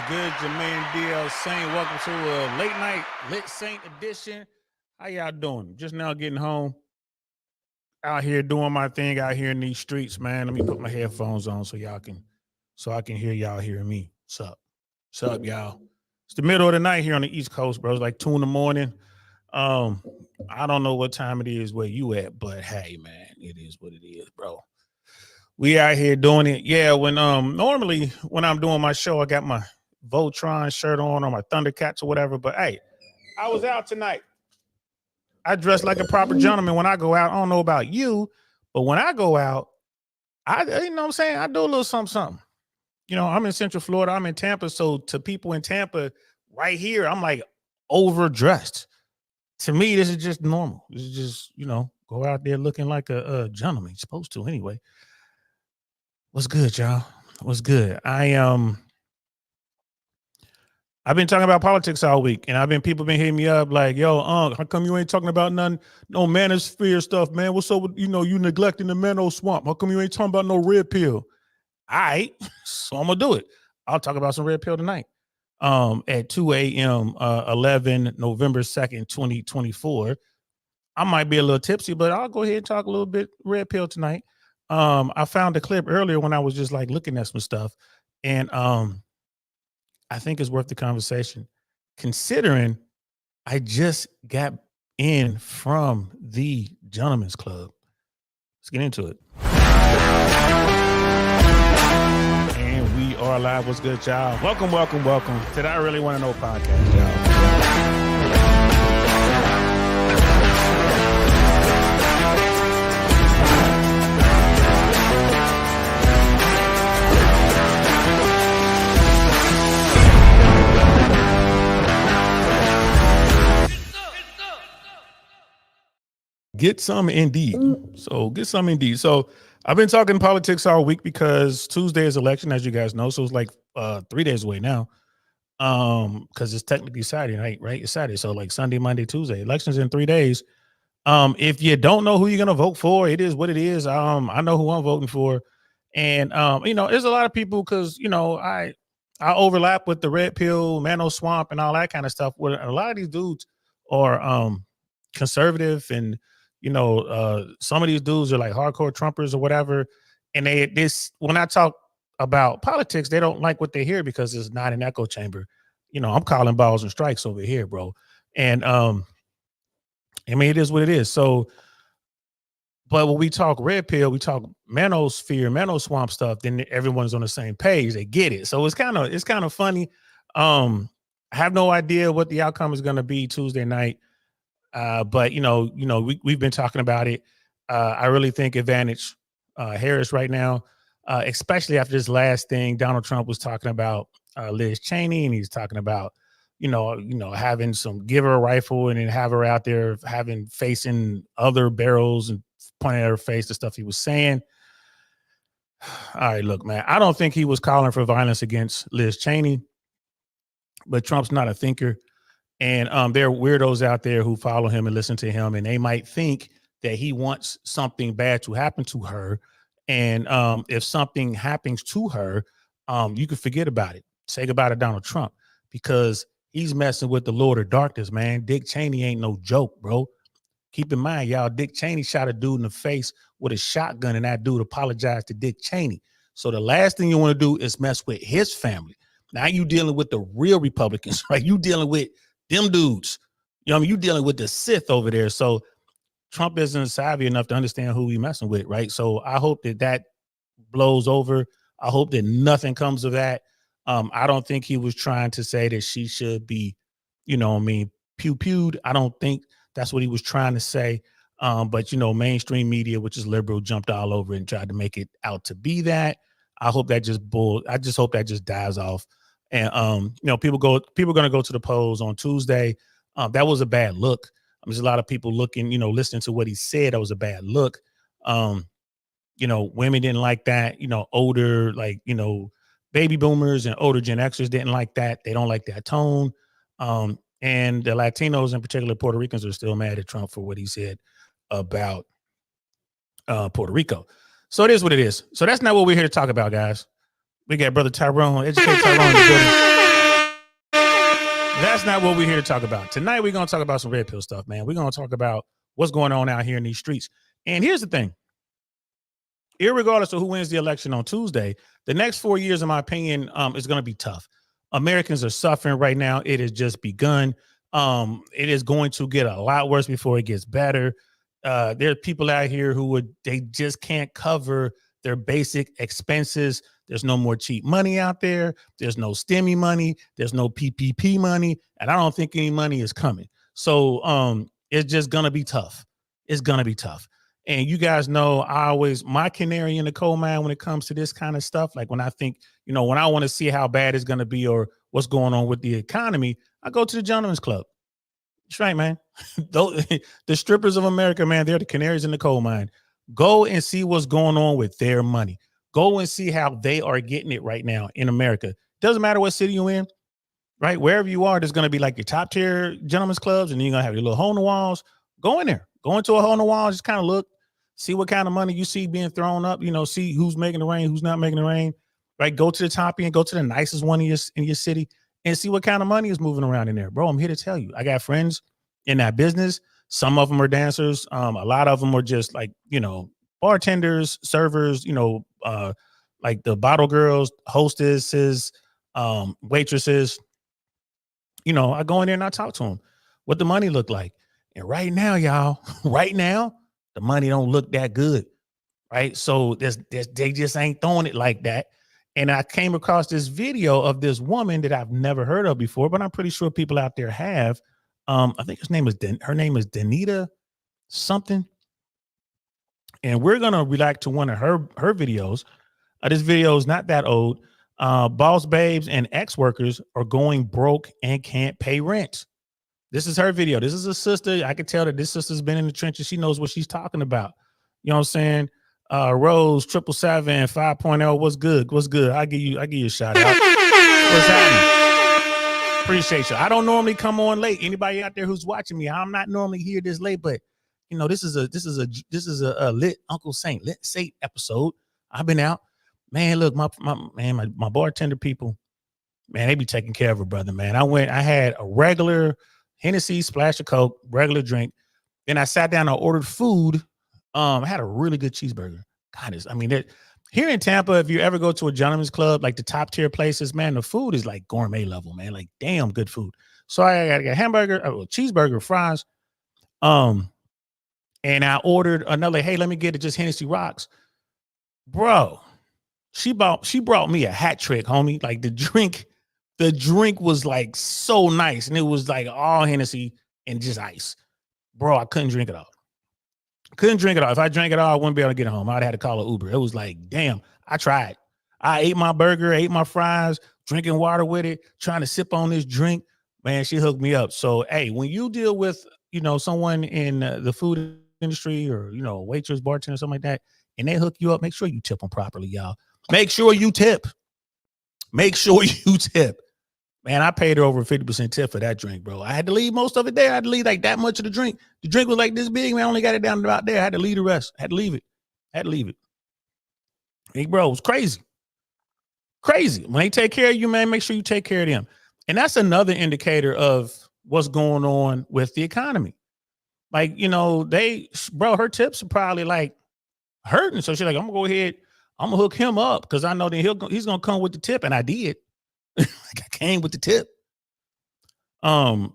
good? Jermaine DL Saint. Welcome to a late night Lit Saint edition. How y'all doing? Just now getting home. Out here doing my thing out here in these streets, man. Let me put my headphones on so I can hear y'all hearing me. What's up, y'all? It's the middle of the night here on the East Coast, bro. It's like 2 a.m. Um, I don't know what time it is where you at, but hey, man, it is what it is, bro. We out here doing it. Yeah, when normally when I'm doing my show, I got my Voltron shirt on or my Thundercats or whatever. But hey, I was out tonight. I dress like a proper gentleman when I go out. I don't know about you, but when I go out, you know what I'm saying? I do a little something. You know, I'm in Central Florida. I'm in Tampa. So to people in Tampa right here, I'm like overdressed. To me, this is just normal. This is just, go out there looking like a gentleman. You're supposed to anyway. What's good, y'all? What's good? I've been talking about politics all week, and people been hitting me up like, "Yo, how come you ain't talking about none, no manosphere stuff, man? What's up with you neglecting the Mano Swamp? How come you ain't talking about no red pill?" All right, so I'm gonna do it. I'll talk about some red pill tonight. At 2 a.m. 11 November 2nd, 2024. I might be a little tipsy, but I'll go ahead and talk a little bit red pill tonight. I found a clip earlier when I was just like looking at some stuff, and I think it's worth the conversation, considering I just got in from the Gentlemen's Club. Let's get into it. And we are live. What's good, y'all? Welcome to the I Really Want to Know podcast, y'all. Get some indeed. So I've been talking politics all week because Tuesday is election, as you guys know. So it's like 3 days away now. Because it's technically Saturday night, right? It's Saturday. So like Sunday, Monday, Tuesday. Election's in 3 days. If you don't know who you're gonna vote for, it is what it is. I know who I'm voting for. And there's a lot of people because I overlap with the red pill, Mano Swamp, and all that kind of stuff. Where a lot of these dudes are conservative, and some of these dudes are like hardcore Trumpers or whatever. And when I talk about politics, they don't like what they hear because it's not an echo chamber. I'm calling balls and strikes over here, bro. And it is what it is. So, but when we talk red pill, we talk manosphere, Mano Swamp stuff, then everyone's on the same page. They get it. So it's kind of funny. I have no idea what the outcome is going to be Tuesday night. But we've been talking about it. I really think advantage Harris right now, especially after this last thing. Donald Trump was talking about Liz Cheney, and he's talking about having some give her a rifle and then have her out there facing other barrels and pointing at her face, the stuff he was saying. All right, look, man, I don't think he was calling for violence against Liz Cheney, but Trump's not a thinker. And there are weirdos out there who follow him and listen to him, and they might think that he wants something bad to happen to her. And if something happens to her, you can forget about it. Say goodbye to Donald Trump, because he's messing with the Lord of Darkness, man. Dick Cheney ain't no joke, bro. Keep in mind, y'all, Dick Cheney shot a dude in the face with a shotgun, and that dude apologized to Dick Cheney. So the last thing you want to do is mess with his family. Now you dealing with the real Republicans, right? You dealing with them dudes. You dealing with the Sith over there. So Trump isn't savvy enough to understand who we messing with, right? So I hope that blows over. I hope that nothing comes of that. I don't think he was trying to say that she should be, pew-pewed. I don't think that's what he was trying to say. But mainstream media, which is liberal, jumped all over and tried to make it out to be that. I hope that I just hope that just dies off. And people are going to go to the polls on Tuesday. That was a bad look. There's a lot of people looking, listening to what he said. That was a bad look. Women didn't like that. Older, baby boomers and older Gen Xers didn't like that. They don't like that tone. And the Latinos, in particular Puerto Ricans, are still mad at Trump for what he said about Puerto Rico. So it is what it is. So that's not what we're here to talk about, guys. We got Brother Tyrone, Educate Tyrone in the building. that's not what we're here to talk about. Tonight, we're going to talk about some red pill stuff, man. We're going to talk about what's going on out here in these streets. And here's the thing. Irregardless of who wins the election on Tuesday, the next 4 years, in my opinion, is going to be tough. Americans are suffering right now. It has just begun. It is going to get a lot worse before it gets better. There are people out here they just can't cover their basic expenses. There's no more cheap money out there. There's no STEMI money. There's no PPP money. And I don't think any money is coming. So it's just going to be tough. It's going to be tough. And you guys know my canary in the coal mine when it comes to this kind of stuff. Like when I think, when I want to see how bad it's going to be or what's going on with the economy, I go to the Gentlemen's Club. That's right, man. The strippers of America, man, they're the canaries in the coal mine. Go and see what's going on with their money. Go and see how they are getting it right now in America. Doesn't matter what city you're in, right? Wherever you are, there's going to be like your top tier gentlemen's clubs, and then you're going to have your little hole in the walls. Go in there. Go into a hole in the wall. Just kind of look. See what kind of money you see being thrown up, see who's making the rain, who's not making the rain, right? Go to the top end, go to the nicest one in your city and see what kind of money is moving around in there. Bro, I'm here to tell you, I got friends in that business. Some of them are dancers. A lot of them are just like, bartenders, servers, like the bottle girls, hostesses, waitresses. I go in there and I talk to them. What the money look like. And right now, y'all, the money don't look that good, right? So they just ain't throwing it like that. And I came across this video of this woman that I've never heard of before, but I'm pretty sure people out there have. I think her name is Danita something. And we're going to react to one of her videos. This video is not that old. Boss babes and ex-workers are going broke and can't pay rent. This is her video. This is a sister. I can tell that this sister's been in the trenches. She knows what she's talking about. You know what I'm saying? Rose 777 5.0. What's good? What's good? I give you a shout out. What's happening? Appreciate you. I don't normally come on late. Anybody out there who's watching me, I'm not normally here this late, but this is a lit Uncle Saint episode. I've been out, man. Look, my bartender people, man, they be taking care of a brother, man. I had a regular Hennessy, splash of Coke, regular drink. Then I sat down and ordered food. I had a really good cheeseburger. God, here in Tampa, if you ever go to a gentleman's club, like the top tier places, man, the food is like gourmet level, man, like damn good food. So I got a hamburger, a cheeseburger, fries. And I ordered another, hey, let me get it, just Hennessy rocks. Bro, she brought me a hat trick, homie. Like the drink was like so nice, and it was like all Hennessy and just ice. Bro, I couldn't drink it all. If I drank it all, I wouldn't be able to get home. I'd have to call an Uber. It was like, damn, I tried. I ate my burger, ate my fries, drinking water with it, trying to sip on this drink. Man, she hooked me up. So, hey, when you deal with, someone in the food industry or, waitress, bartender, something like that, and they hook you up, make sure you tip them properly, y'all. Make sure you tip. Man, I paid her over 50% tip for that drink, bro. I had to leave most of it there. I had to leave like that much of the drink. The drink was like this big, man. I only got it down to about there. I had to leave the rest. I had to leave it. Hey, bro, it was crazy. When they take care of you, man, make sure you take care of them. And that's another indicator of what's going on with the economy. Like, her tips are probably like hurting. So she's like, I'm gonna go ahead, I'm gonna hook him up because I know that he's gonna come with the tip. And I did. Like I came with the tip. And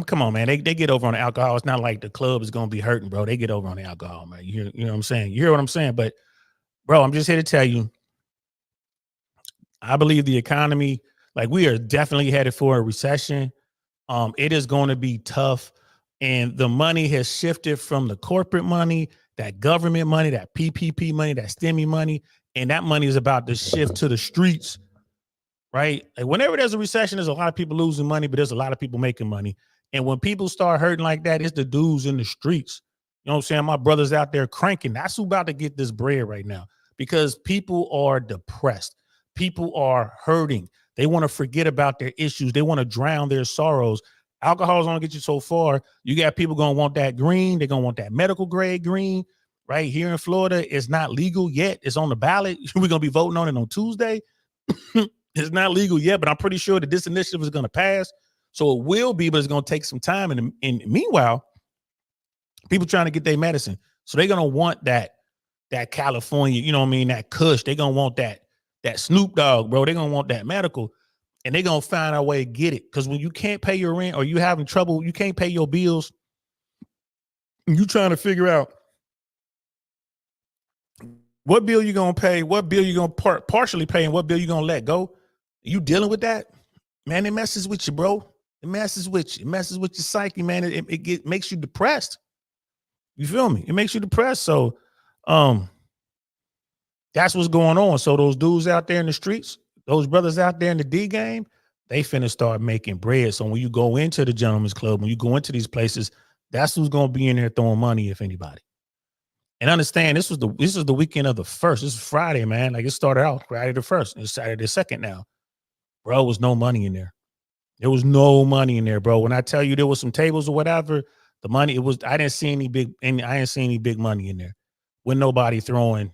come on, man. They get over on the alcohol. It's not like the club is gonna be hurting, bro. They get over on the alcohol, man. You know what I'm saying? You hear what I'm saying? But bro, I'm just here to tell you, I believe the economy, like we are definitely headed for a recession. It is going to be tough. And the money has shifted from the corporate money, that government money, that PPP money, that STEMI money, and that money is about to shift to the streets. Right? Like whenever there's a recession, there's a lot of people losing money, but there's a lot of people making money. And when people start hurting like that, it's the dudes in the streets. You know what I'm saying? My brother's out there cranking. That's who about to get this bread right now because people are depressed. People are hurting. They want to forget about their issues. They want to drown their sorrows. Alcohol is going to get you so far. You got people going to want that green. They're going to want that medical grade green. Right here in Florida, it's not legal yet. It's on the ballot. We're going to be voting on it on Tuesday. It's not legal yet, but I'm pretty sure that this initiative is going to pass. So it will be, but it's going to take some time. And meanwhile, people trying to get their medicine. So they're going to want that California, you know what I mean? That Kush. They're going to want that Snoop Dogg, bro. They're going to want that medical. And they're going to find a way to get it. Because when you can't pay your rent or you having trouble, you can't pay your bills, and you trying to figure out what bill you going to pay, what bill you going to partially pay, and what bill you going to let go. You dealing with that? Man, it messes with you, bro. It messes with you. It messes with your psyche, man. It makes you depressed. You feel me? It makes you depressed. So that's what's going on. So those dudes out there in the streets, those brothers out there in the D game, they finna start making bread. So when you go into the gentleman's club, when you go into these places, that's who's gonna be in there throwing money, if anybody. And understand, this is the weekend of the 1st. This is Friday, man. Like, it started out Friday the 1st. It's Saturday the 2nd now. Bro, was no money in there. There was no money in there, bro. When I tell you there was some tables or whatever, the money, I didn't see any big money in there. With nobody throwing,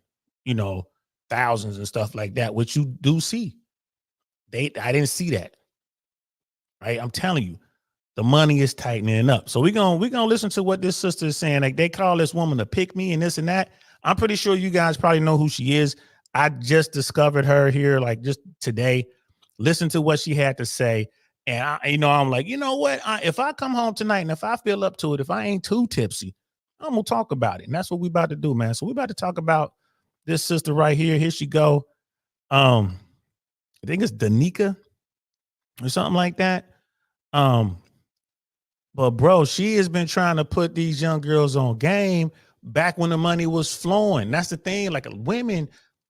thousands and stuff like that, which you do see. I didn't see that. Right? I'm telling you, the money is tightening up. So we're gonna listen to what this sister is saying. Like, they call this woman a pick me and this and that. I'm pretty sure you guys probably know who she is. I just discovered her here, like, just today. Listen to what she had to say. And I'm like, you know what? If I come home tonight and if I feel up to it, if I ain't too tipsy, I'm gonna talk about it. And that's what we about to do, man. So we about to talk about this sister right here. Here she go. I think it's Danica or something like that. But bro, she has been trying to put these young girls on game back when the money was flowing. That's the thing. Like, women,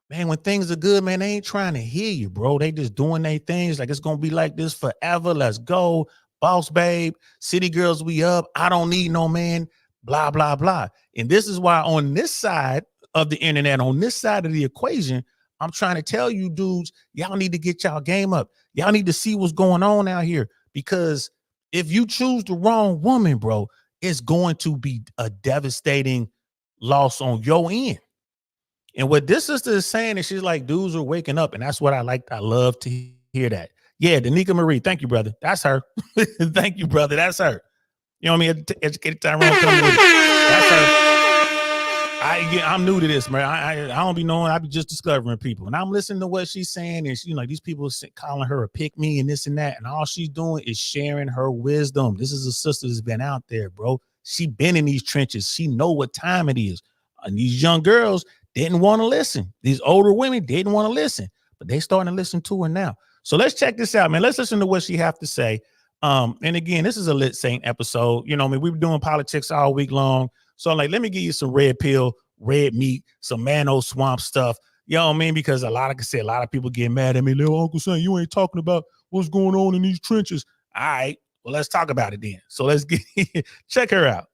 man, when things are good, man, they ain't trying to hear you, bro. They just doing their things like it's gonna be like this forever. Let's go, boss babe, city girls, we up. I don't need no man. Blah blah blah. And this is why on this side of the internet, on this side of the equation, I'm trying to tell you dudes, y'all need to get y'all game up. Y'all need to see what's going on out here, because if you choose the wrong woman, bro, it's going to be a devastating loss on your end. And what this sister is saying is, she's like, dudes are waking up. And that's what I like. I love to hear that. Yeah, Danica Marie. Thank you, brother. That's her. Thank you, brother. That's her. You know what I mean? Educated Tyrone. That's her. I'm new to this, man. I don't be knowing. I be just discovering people, and I'm listening to what she's saying, and she, like, these people calling her a pick me and this and that, and all she's doing is sharing her wisdom. This is a sister that's been out there, bro. She been in these trenches. She know what time it is. And these young girls didn't want to listen. These older women didn't want to listen, but they starting to listen to her now. So let's check this out, man. Let's listen to what she have to say. And again, this is a Lit Saint episode. You know, I mean, we've been doing politics all week long. So I'm like, let me give you some red pill, red meat, some Mano Swamp stuff. You know what I mean? Because a lot of people get mad at me. Little Uncle Saint, you ain't talking about what's going on in these trenches. All right, well, let's talk about it then. So let's get check her out.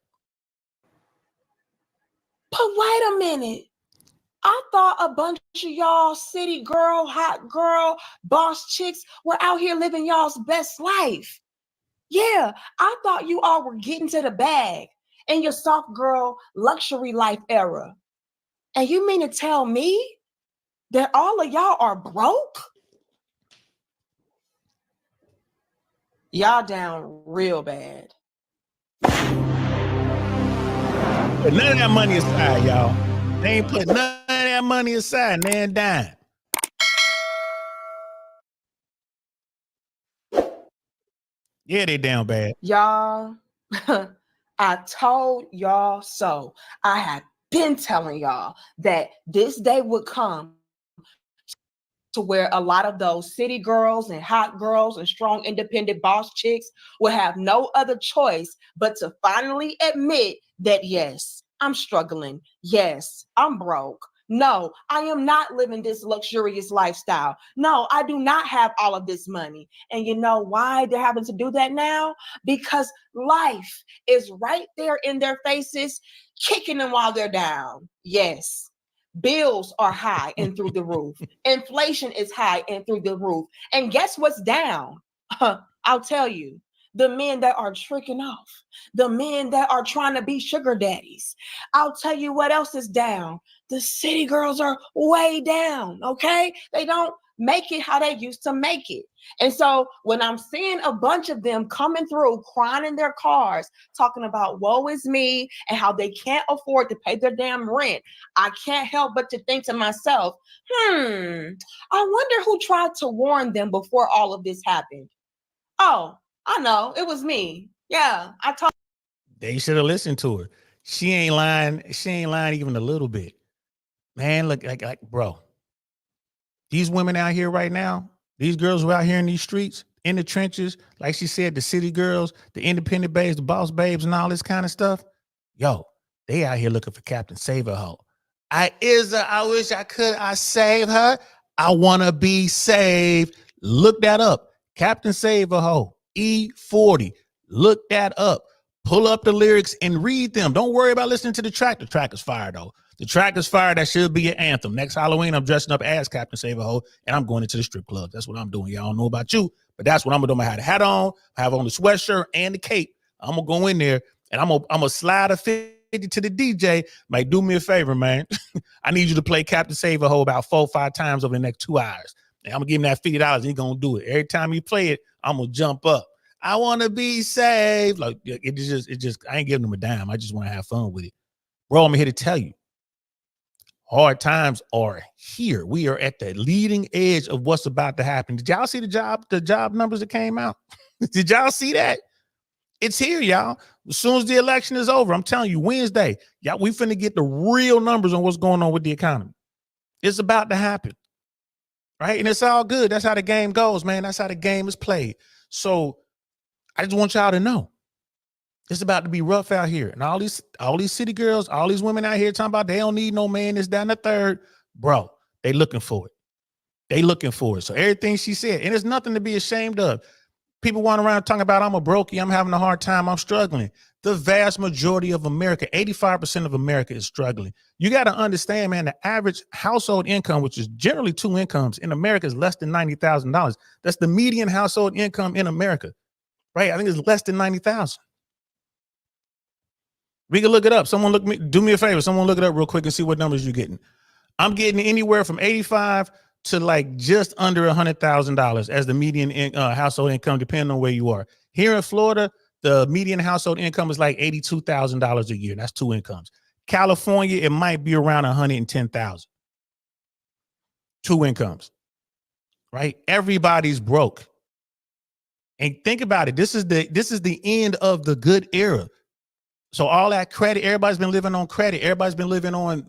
But wait a minute. I thought a bunch of y'all city girl, hot girl, boss chicks were out here living y'all's best life. Yeah, I thought you all were getting to the bag in your soft girl luxury life era. And you mean to tell me that all of y'all are broke? Y'all down real bad. Put none of that money aside, y'all. They ain't put none of that money aside, man. Dime. Yeah, they down bad. Y'all, I told y'all so. I have been telling y'all that this day would come to where a lot of those city girls and hot girls and strong independent boss chicks will have no other choice but to finally admit that, yes, I'm struggling. Yes, I'm broke. No, I am not living this luxurious lifestyle. No, I do not have all of this money. And you know why they're having to do that now? Because life is right there in their faces, kicking them while they're down. Yes. Bills are high and through the roof. Inflation is high and through the roof. And guess what's down? I'll tell you. The men that are tricking off, the men that are trying to be sugar daddies. I'll tell you what else is down. The city girls are way down, okay? They don't make it how they used to make it. And so when I'm seeing a bunch of them coming through, crying in their cars, talking about woe is me and how they can't afford to pay their damn rent, I can't help but to think to myself, I wonder who tried to warn them before all of this happened. Oh, I know, it was me. Yeah, I told. They should have listened to her. She ain't lying. She ain't lying even a little bit. Man, look, like, bro, these women out here right now, these girls who are out here in these streets, in the trenches, like she said, the city girls, the independent babes, the boss babes, and all this kind of stuff. Yo, they out here looking for Captain Save a Hoe. I wish I save her. I want to be saved. Look that up. Captain Save a Hoe, E40. Look that up. Pull up the lyrics and read them. Don't worry about listening to the track. The track is fire, though. The track is fire. That should be an anthem. Next Halloween, I'm dressing up as Captain Save a Hoe, and I'm going into the strip club. That's what I'm doing. Y'all don't know about you, but that's what I'm going to do. I'm going to have the hat on, have on the sweatshirt and the cape. I'm going to go in there, and I'm going to slide a 50 to the DJ. Like, do me a favor, man. I need you to play Captain Save a Hoe about 4 or 5 times over the next 2 hours. And I'm going to give him that $50. He's going to do it. Every time you play it, I'm going to jump up. I want to be saved. Like, it just, I ain't giving them a dime. I just want to have fun with it. Bro, I'm here to tell you, hard times are here. We are at the leading edge of what's about to happen. Did y'all see the job numbers that came out? Did y'all see that? It's here, y'all. As soon as the election is over, I'm telling you, Wednesday, y'all, we finna get the real numbers on what's going on with the economy. It's about to happen, right? And it's all good. That's how the game goes, man. That's how the game is played. So I just want y'all to know it's about to be rough out here. And all these city girls, all these women out here talking about they don't need no man, this, that, and the third. Bro, they looking for it. They looking for it. So everything she said, and it's nothing to be ashamed of. People want around talking about I'm a brokey, I'm having a hard time, I'm struggling. The vast majority of America, 85% of America is struggling. You got to understand, man, the average household income, which is generally 2 incomes in America, is less than $90,000. That's the median household income in America, right? I think it's less than $90,000. We can look it up. Do me a favor. Someone look it up real quick and see what numbers you're getting. I'm getting anywhere from 85 to like just under $100,000 as the median household income, depending on where you are. Here in Florida, the median household income is like $82,000 a year. That's 2 incomes. California, it might be around 110,000. 2 incomes, right? Everybody's broke. And think about it. This is the end of the good era. So all that credit, everybody's been living on credit. Everybody's been living on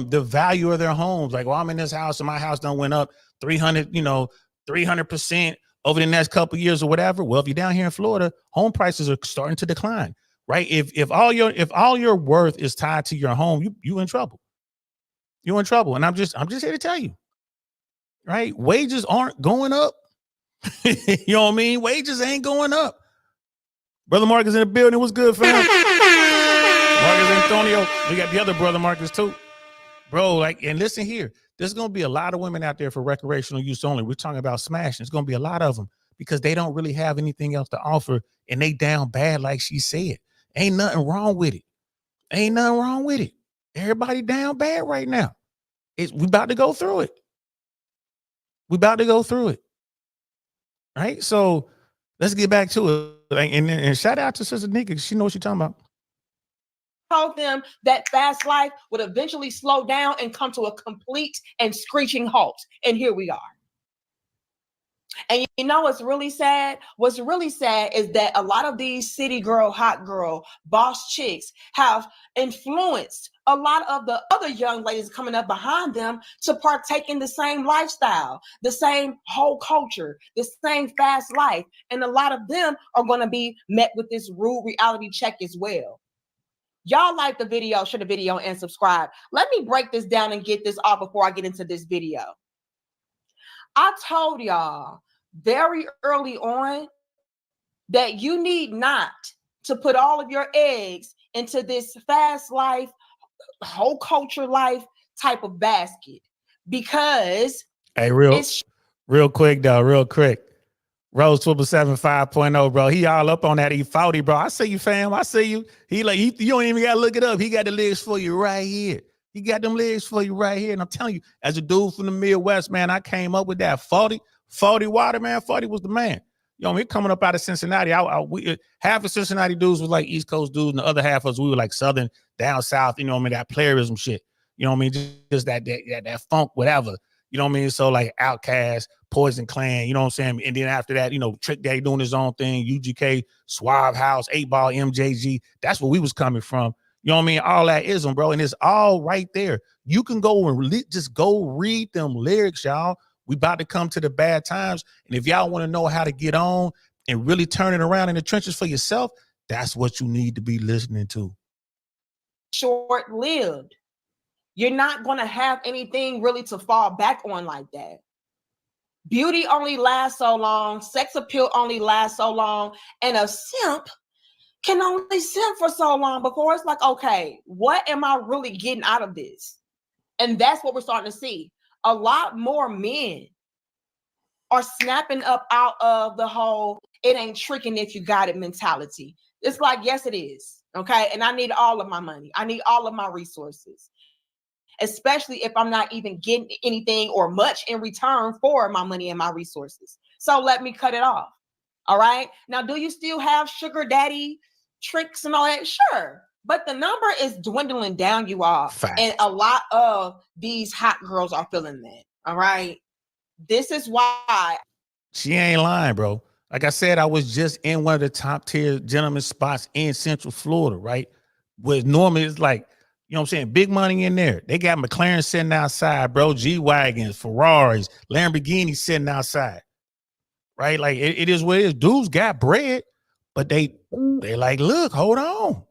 the value of their homes. Like, well, I'm in this house and my house done went up 300% over the next couple of years or whatever. Well, if you're down here in Florida, home prices are starting to decline, right? If all your worth is tied to your home, you in trouble. You're in trouble. And I'm just here to tell you, right? Wages aren't going up. You know what I mean? Wages ain't going up. Brother Marcus in the building. What's good, fam? Marcus Antonio. We got the other brother Marcus too. Bro, like, and listen here. There's going to be a lot of women out there for recreational use only. We're talking about smashing. It's going to be a lot of them because they don't really have anything else to offer and they down bad like she said. Ain't nothing wrong with it. Ain't nothing wrong with it. Everybody down bad right now. We about to go through it. We about to go through it. All right? So let's get back to it. And shout out to Sister Nika because she knows what she's talking about. Told them that fast life would eventually slow down and come to a complete and screeching halt. And here we are. And you know what's really sad? What's really sad is that a lot of these city girl, hot girl, boss chicks have influenced a lot of the other young ladies coming up behind them to partake in the same lifestyle, the same whole culture, the same fast life. And a lot of them are going to be met with this rude reality check as well. Y'all like the video, share the video, and subscribe. Let me break this down and get this off before I get into this video. I told y'all very early on that you need not to put all of your eggs into this fast life, whole culture life type of basket because real quick. Rose 777 5.0, bro. He all up on that E40, bro. I see you, fam. I see you. You don't even gotta look it up. He got the lyrics for you right here. He got them legs for you right here. And I'm telling you, as a dude from the Midwest, man, I came up with that 40 water, man. 40 was the man. You know, me coming up out of Cincinnati, half of Cincinnati dudes was like East Coast dudes, and the other half of us, we were like Southern, down South, you know what I mean, that playerism shit. You know what I mean? Just that funk, whatever. You know what I mean? So like Outkast, Poison Clan, you know what I'm saying? And then after that, you know, Trick Daddy doing his own thing, UGK, Suave House, 8 Ball, MJG. That's where we was coming from. You know what I mean? All that ism, bro. And it's all right there. You can go and just go read them lyrics, y'all. We about to come to the bad times. And if y'all want to know how to get on and really turn it around in the trenches for yourself, that's what you need to be listening to. Short-lived. You're not going to have anything really to fall back on like that. Beauty only lasts so long. Sex appeal only lasts so long. And a simp can only simp for so long before it's like, okay, what am I really getting out of this? And that's what we're starting to see. A lot more men are snapping up out of the whole it ain't tricking if you got it mentality. It's like, yes, it is. Okay. And I need all of my money. I need all of my resources, especially if I'm not even getting anything or much in return for my money and my resources. So let me cut it off. All right. Now, do you still have sugar daddy tricks and all that? Sure. But the number is dwindling down, you all. Fact. And a lot of these hot girls are feeling that. All right. This is why. She ain't lying, bro. Like I said, I was just in one of the top tier gentleman spots in Central Florida, right? Where normally it's like, you know what I'm saying, big money in there. They got McLaren sitting outside, bro. G-Wagons, Ferraris, Lamborghinis sitting outside, right? Like it is what it is. Dudes got bread, but they like, look, hold on.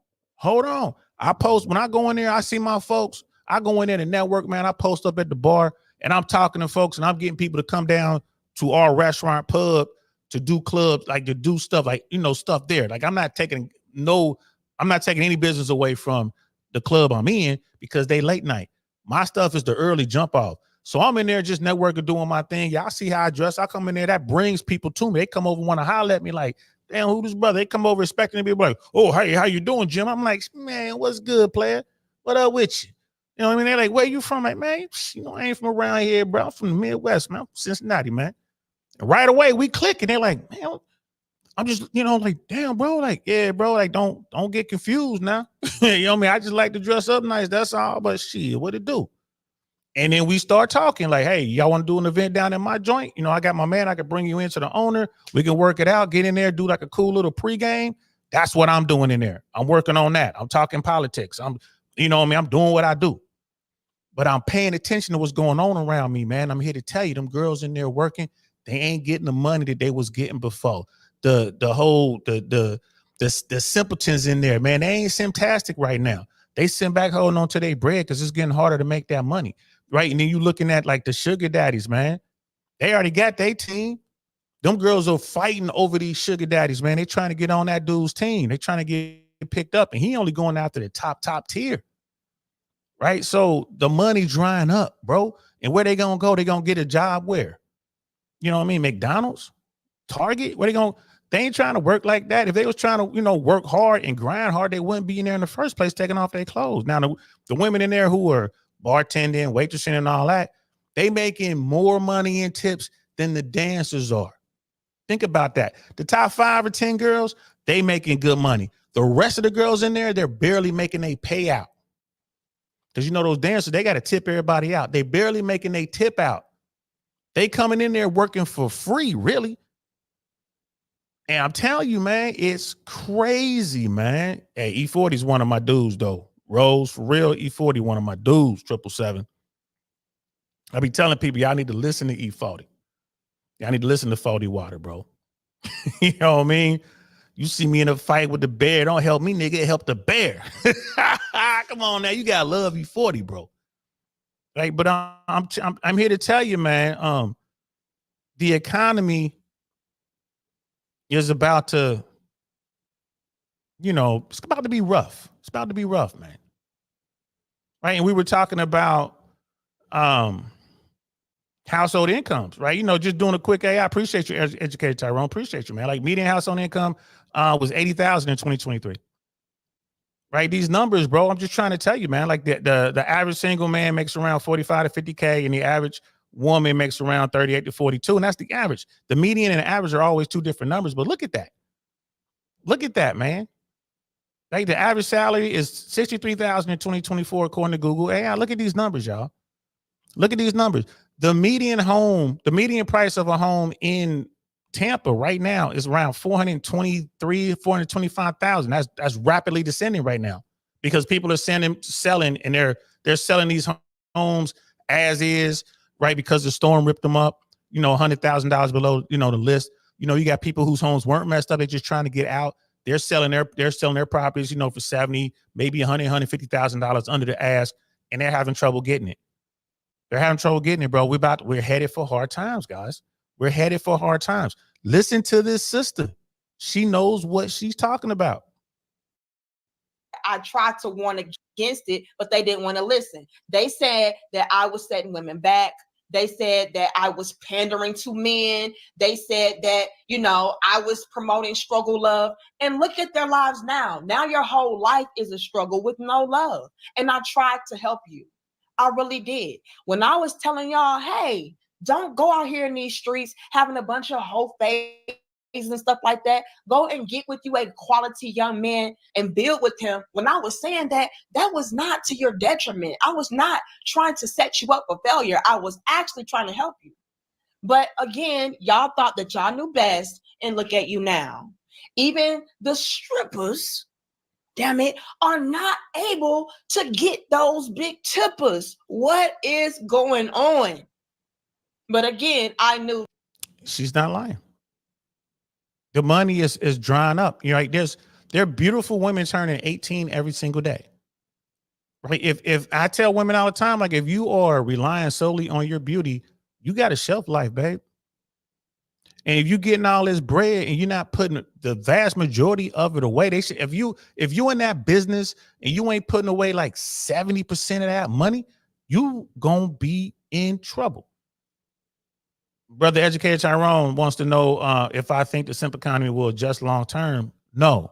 I post, when I go in there, I see my folks. I go in there to network, man. I post up at the bar and I'm talking to folks and I'm getting people to come down to our restaurant pub to do clubs, like to do stuff like, you know, stuff there. Like I'm not taking any business away from the club I'm in because they late night. My stuff is the early jump off. So I'm in there just networking, doing my thing. Y'all see how I dress. I come in there, that brings people to me. They come over, want to holler at me like, damn, who this brother? They come over expecting to be like, oh, hey, how you doing, Jim? I'm like, man, what's good, player? What up with you? You know what I mean? They're like, where you from? Like, man, you know, I ain't from around here, bro. I'm from the Midwest, man. I'm from Cincinnati, man. And right away, we click, and they're like, man, I'm just, you know, like, damn, bro, like, yeah, bro, like, don't get confused now. You know what I mean? I just like to dress up nice. That's all. But shit, what it do? And then we start talking like, hey, y'all want to do an event down in my joint? You know, I got my man. I can bring you into the owner. We can work it out, get in there, do like a cool little pregame. That's what I'm doing in there. I'm working on that. I'm talking politics. You know what I mean? I'm doing what I do. But I'm paying attention to what's going on around me, man. I'm here to tell you, them girls in there working, they ain't getting the money that they was getting before. The simpletons in there, man, they ain't simptastic right now. They sit back holding on to their bread because it's getting harder to make that money, right? And then you looking at like the sugar daddies, man. They already got their team. Them girls are fighting over these sugar daddies, man. They trying to get on that dude's team. They trying to get picked up, and he only going after the top tier, right? So the money drying up, bro. And where they gonna go? They gonna get a job where? You know what I mean? McDonald's, Target. Where they gonna? They ain't trying to work like that. If they was trying to, you know, work hard and grind hard, they wouldn't be in there in the first place taking off their clothes. Now, the women in there who are bartending, waitressing, and all that, they making more money in tips than the dancers are. Think about that. The top 5 or 10 girls, they making good money. The rest of the girls in there, they're barely making a payout. Because you know those dancers, they got to tip everybody out. They barely making a tip out. They coming in there working for free, really. And I'm telling you, man, it's crazy, man. Hey, E40 is one of my dudes, though. Rose, for real, E40, one of my dudes, 777. I be telling people, y'all need to listen to E40. Y'all need to listen to 40 Water, bro. You know what I mean? You see me in a fight with the bear, don't help me, nigga, help the bear. Come on now, you gotta love E40, bro. Like, but I'm here to tell you, man, the economy is about to, you know, it's about to be rough. It's about to be rough, man. Right? And we were talking about household incomes, right? You know, just doing a quick AI. Appreciate you, educator Tyrone. Appreciate you, man. Like median household income was $80,000 in 2023. right? These numbers, bro. I'm just trying to tell you, man. Like the average single man makes around 45 to 50K, and the average woman makes around 38 to 42, and that's the average. The median and the average are always two different numbers, but look at that. Look at that, man. Like the average salary is 63,000 in 2024 according to Google AI. Look at these numbers, y'all. Look at these numbers. The median price of a home in Tampa right now is around 425,000. That's rapidly descending right now because people are selling, and they're selling these homes as is, right? Because the storm ripped them up, $100,000 below, the list. You got people whose homes weren't messed up. They're just trying to get out. They're selling their properties, for 70, maybe $150,000 under the ask, and they're having trouble getting it. They're having trouble getting it, bro. We're headed for hard times, guys. We're headed for hard times. Listen to this sister. She knows what she's talking about. I tried to warn against it, but they didn't want to listen. They said that I was setting women back. They said that I was pandering to men. They said that, I was promoting struggle love. And look at their lives now. Now your whole life is a struggle with no love. And I tried to help you. I really did. When I was telling y'all, hey, don't go out here in these streets having a bunch of whole face and stuff like that. Go and get with you a quality young man and build with him. When I was saying that was not to your detriment. I was not trying to set you up for failure. I was actually trying to help you. But again, y'all thought that y'all knew best, and look at you now. Even the strippers, damn it, are not able to get those big tippers. What is going on? But again, I knew. She's not lying. The money is drying up. Right? There are beautiful women turning 18 every single day. Right? If I tell women all the time, like if you are relying solely on your beauty, you got a shelf life, babe. And if you're getting all this bread and you're not putting the vast majority of it away, they should. If you in that business and you ain't putting away like 70% of that money, you gonna be in trouble. Brother Educator Tyrone wants to know if I think the simp economy will adjust long term. No,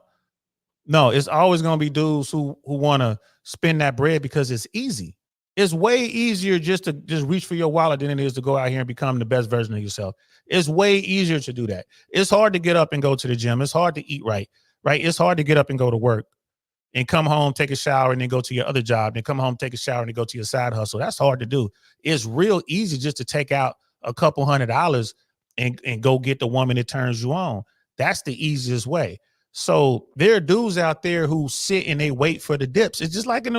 it's always going to be dudes who want to spend that bread because it's easy. It's way easier just reach for your wallet than it is to go out here and become the best version of yourself. It's way easier to do that. It's hard to get up and go to the gym. It's hard to eat right? It's hard to get up and go to work and come home, take a shower, and then go to your other job, then come home, take a shower, and then go to your side hustle. That's hard to do. It's real easy just to take out a couple $100 and go get the woman that turns you on. That's the easiest way. So there are dudes out there who sit and they wait for the dips. It's just like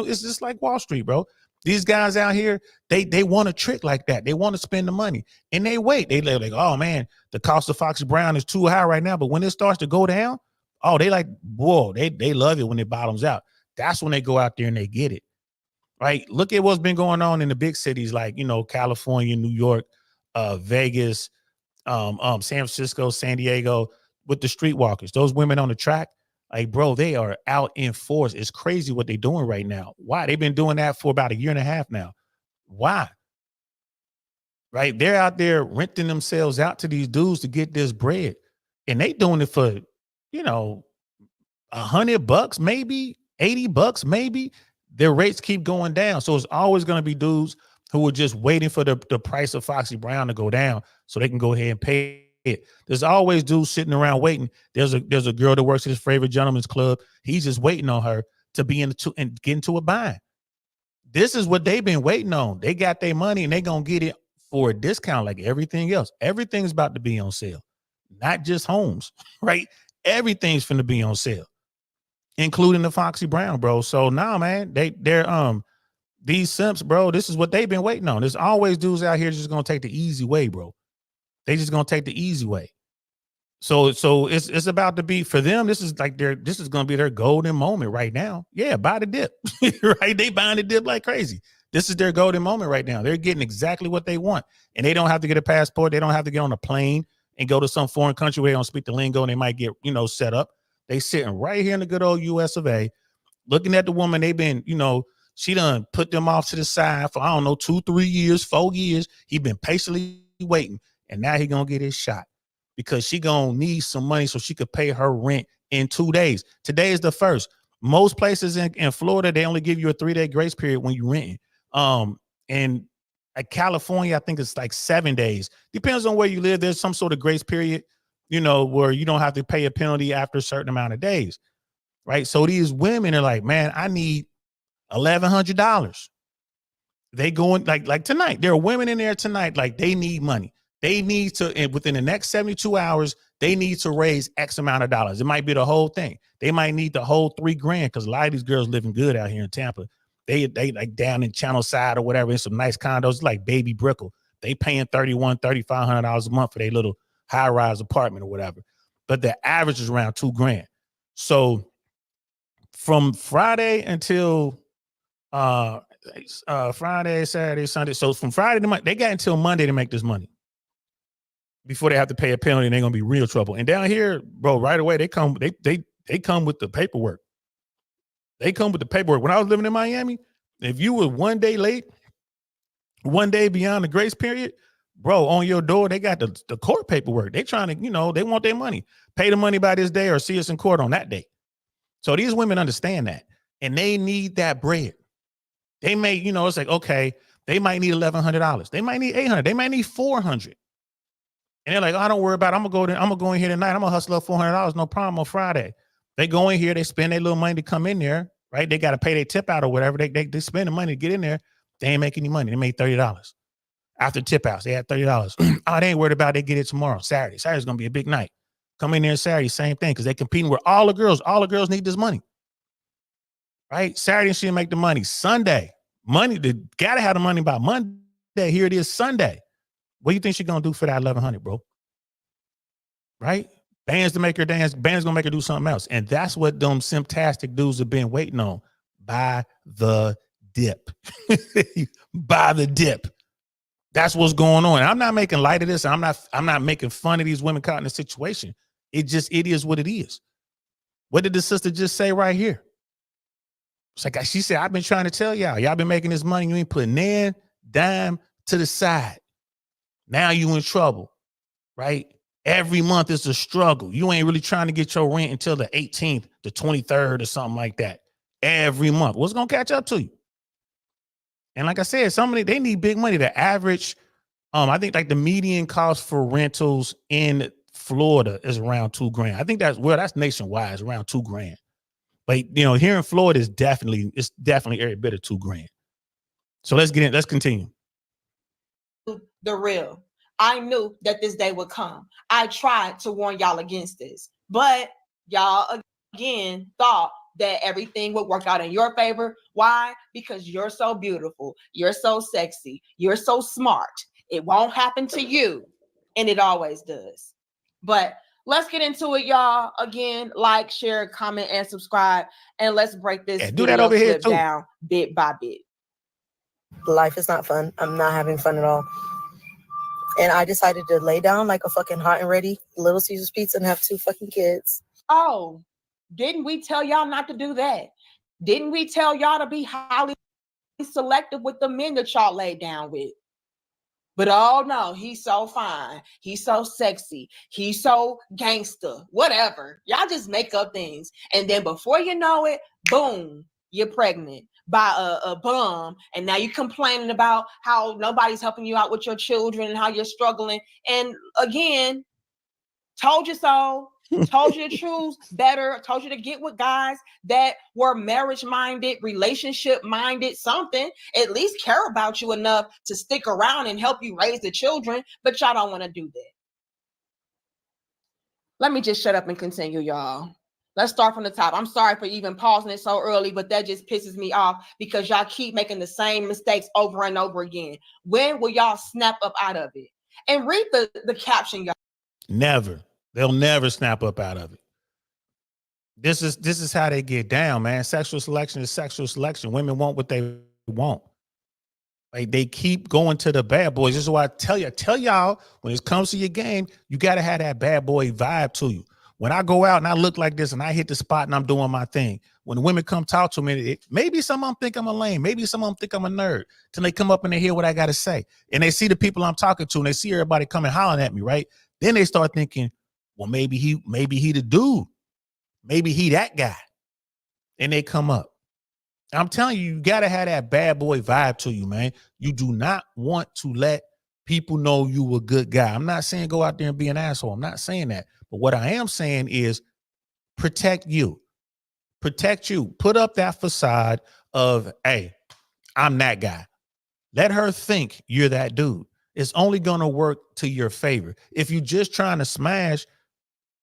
Wall Street, bro. These guys out here, they want a trick like that. They want to spend the money and they wait. They're like, oh man, the cost of Foxy Brown is too high right now. But when it starts to go down, oh, they like, whoa, they love it when it bottoms out. That's when they go out there and they get it. Right? Look at what's been going on in the big cities like, California, New York, Vegas, San Francisco, San Diego, with the streetwalkers, those women on the track, like, bro, they are out in force. It's crazy what they're doing right now. Why? They've been doing that for about a year and a half now. Why? Right? They're out there renting themselves out to these dudes to get this bread. And they doing it for, $100 maybe, $80 maybe. Their rates keep going down. So it's always going to be dudes who are just waiting for the price of Foxy Brown to go down so they can go ahead and pay it. There's always dudes sitting around waiting. There's a girl that works at his favorite gentleman's club. He's just waiting on her to be and get into a bind. This is what they've been waiting on. They got their money and they're going to get it for a discount like everything else. Everything's about to be on sale, not just homes, right? Everything's finna be on sale, including the Foxy Brown, bro. So now, man, they're these simps, bro, this is what they've been waiting on. There's always dudes out here just gonna take the easy way, bro. They just gonna take the easy way. So it's about to be for them. This is gonna be their golden moment right now. Yeah, buy the dip, right? They buying the dip like crazy. This is their golden moment right now. They're getting exactly what they want, and they don't have to get a passport. They don't have to get on a plane and go to some foreign country where they don't speak the lingo and they might get set up. They sitting right here in the good old U.S. of A. Looking at the woman they've been, she done put them off to the side for, 2, 3 years, 4 years. He been patiently waiting. And now he going to get his shot because she going to need some money so she could pay her rent in 2 days. Today is the 1st. Most places in Florida, they only give you a 3-day grace period when you rent. And at California, I think it's like 7 days. Depends on where you live. There's some sort of grace period, where you don't have to pay a penalty after a certain amount of days, right? So these women are like, man, I need $1,100. They going like tonight. There are women in there tonight, like they need money. They need to, and within the next 72 hours, they need to raise X amount of dollars. It might be the whole thing. They might need the whole $3,000 because a lot of these girls living good out here in Tampa. They like down in Channel Side or whatever in some nice condos like Baby Brickell. They paying $3,500 a month for their little high-rise apartment or whatever. But the average is around $2,000. So from Friday until Friday, Saturday, Sunday. So from Friday to Monday, they got until Monday to make this money before they have to pay a penalty and they're gonna be real trouble. And down here, bro, right away they come with the paperwork. They come with the paperwork. When I was living in Miami, if you were 1 day late, 1 day beyond the grace period, bro, on your door, they got the court paperwork. They trying to, they want their money. Pay the money by this day or see us in court on that day. So these women understand that. And they need that bread. They may, it's like, okay, they might need $1,100. They might need $800. They might need $400. And they're like, oh, don't worry about it. I'm gonna go in here tonight. I'm gonna hustle up $400, no problem on Friday. They go in here, they spend their little money to come in there, right? They got to pay their tip out or whatever. They spend the money to get in there. They ain't making any money. They made $30. After tip outs, they had $30. Oh, they ain't worried about it. They get it tomorrow, Saturday. Saturday's gonna be a big night. Come in there Saturday, same thing, because they competing with all the girls. All the girls need this money. Right? Saturday, she make the money. Sunday, money, they gotta have the money by Monday. Here it is Sunday. What do you think she's gonna do for that $1,100, bro? Right? Bands to make her dance, bands gonna make her do something else. And that's what them simptastic dudes have been waiting on. By the dip. By the dip. That's what's going on. And I'm not making light of this. I'm not making fun of these women caught in this situation. It is what it is. What did the sister just say right here? It's like she said, I've been trying to tell y'all been making this money. You ain't putting in dime to the side. Now you in trouble, right? Every month is a struggle. You ain't really trying to get your rent until the 18th, the 23rd or something like that. Every month. What's going to catch up to you? And like I said, they need big money. The average, I think like the median cost for rentals in Florida is around $2,000. I think that's nationwide, it's around $2,000. But here in Florida it's definitely every bit of $2,000. So let's continue. The real. I knew that this day would come. I tried to warn y'all against this, but y'all again thought that everything would work out in your favor. Why? Because you're so beautiful. You're so sexy. You're so smart. It won't happen to you. And it always does. But let's get into it, y'all. Again, like, share, comment, and subscribe. And let's break this do that over here too. Down bit by bit. Life is not fun. I'm not having fun at all. And I decided to lay down like a fucking hot and ready Little Caesars pizza and have 2 fucking kids. Oh, didn't we tell y'all not to do that? Didn't we tell y'all to be highly selective with the men that y'all lay down with? But oh no, he's so fine. He's so sexy. He's so gangster. Whatever. Y'all just make up things. And then before you know it, boom, you're pregnant by a bum. And now you're complaining about how nobody's helping you out with your children and how you're struggling. And again, told you so. Told you to choose better. Told you to get with guys that were marriage minded, relationship minded, something. At least care about you enough to stick around and help you raise the children. But y'all don't want to do that. Let me just shut up and continue, y'all. Let's start from the top. I'm sorry for even pausing it so early, but that just pisses me off because y'all keep making the same mistakes over and over again. When will y'all snap up out of it? And read the caption, y'all. Never. They'll never snap up out of it. This is how they get down, man. Sexual selection is sexual selection. Women want what they want. Like they keep going to the bad boys. This is why I tell y'all when it comes to your game, you got to have that bad boy vibe to you. When I go out and I look like this and I hit the spot and I'm doing my thing, when the women come talk to me, maybe some of them think I'm a lame. Maybe some of them think I'm a nerd till they come up and they hear what I got to say. And they see the people I'm talking to and they see everybody coming hollering at me, right? Then they start thinking, well, maybe he the dude. Maybe he that guy. and they come up. I'm telling you, you got to have that bad boy vibe to you, man. You do not want to let people know you a good guy. I'm not saying go out there and be an asshole. I'm not saying that. But what I am saying is protect you. Protect you. Put up that facade of, hey, I'm that guy. Let her think you're that dude. It's only going to work to your favor. If you're just trying to smash,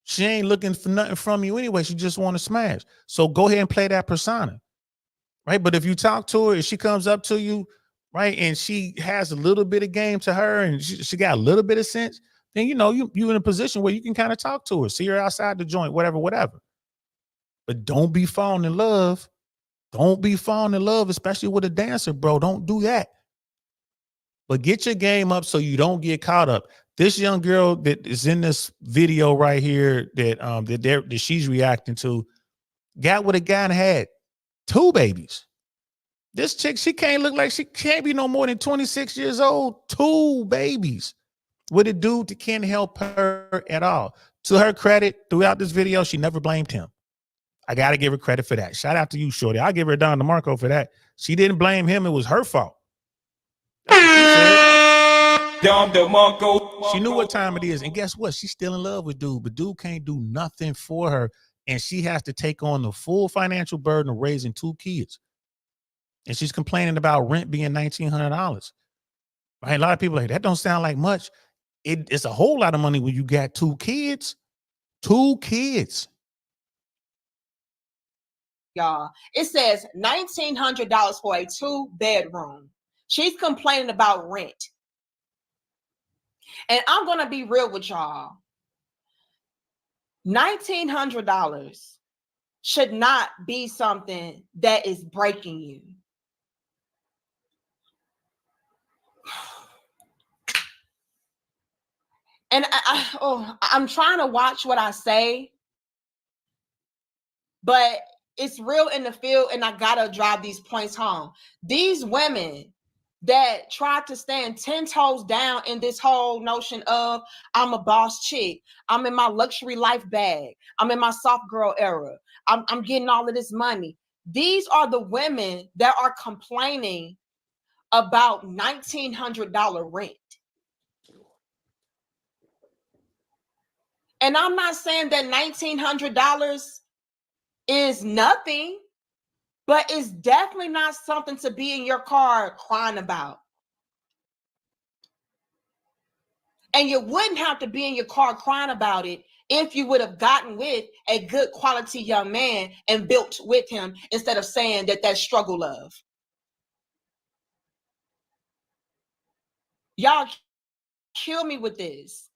she ain't looking for nothing from you anyway. She just want to smash. So go ahead and play that persona. Right. But if you talk to her, if she comes up to you, right, and she has a little bit of game to her and she got a little bit of sense, then you in a position where you can kind of talk to her, see her outside the joint, whatever. But don't be falling in love. Don't be falling in love, especially with a dancer, bro. Don't do that. But get your game up so you don't get caught up. This young girl that is in this video right here that she's reacting to got with a guy and had 2 babies. This chick, she can't be no more than 26 years old. 2 babies with a dude that can't help her at all. To her credit, throughout this video, she never blamed him. I got to give her credit for that. Shout out to you, Shorty. I'll give her a Don DeMarco for that. She didn't blame him. It was her fault. That's what she said. Don DeMarco. She knew what time it is. And guess what? She's still in love with dude, but dude can't do nothing for her. And she has to take on the full financial burden of raising 2 kids. And she's complaining about rent being $1,900. Right? A lot of people are like, that don't sound like much. It's a whole lot of money when you got 2 kids. 2 kids. Y'all, it says $1,900 for a 2-bedroom. She's complaining about rent. And I'm going to be real with y'all. $1,900 should not be something that is breaking you. And I'm trying to watch what I say, but it's real in the field, and I gotta drive these points home. These women that tried to stand 10 toes down in this whole notion of I'm a boss chick, I'm in my luxury life bag, I'm in my soft girl era, I'm getting all of this money. These are the women that are complaining about $1,900 rent. And I'm not saying that $1,900 is nothing, but it's definitely not something to be in your car crying about. And you wouldn't have to be in your car crying about it if you would have gotten with a good quality young man and built with him instead of saying that that's struggle love. Y'all kill me with this.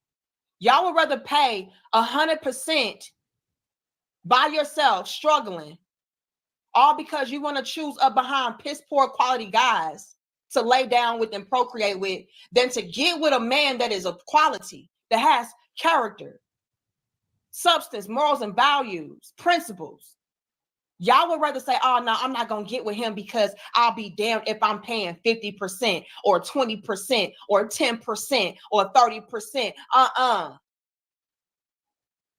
Y'all would rather pay 100% by yourself struggling, all because you want to choose up behind piss poor quality guys to lay down with and procreate with, than to get with a man that is of quality, that has character, substance, morals and values, principles. Y'all would rather say, oh, no, I'm not going to get with him because I'll be damned if I'm paying 50% or 20% or 10% or 30%.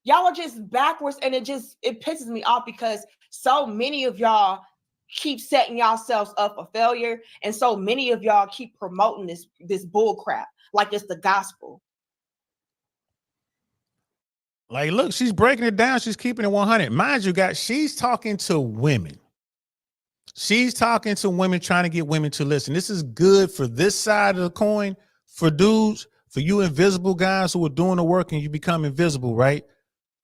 Y'all are just backwards, and it pisses me off because so many of y'all keep setting yourselves up for failure, and so many of y'all keep promoting this bull crap like it's the gospel. Like, look, she's breaking it down. She's keeping it 100. Mind you, guys, she's talking to women. She's talking to women, trying to get women to listen. This is good for this side of the coin, for dudes, for you invisible guys who are doing the work and you become invisible, right?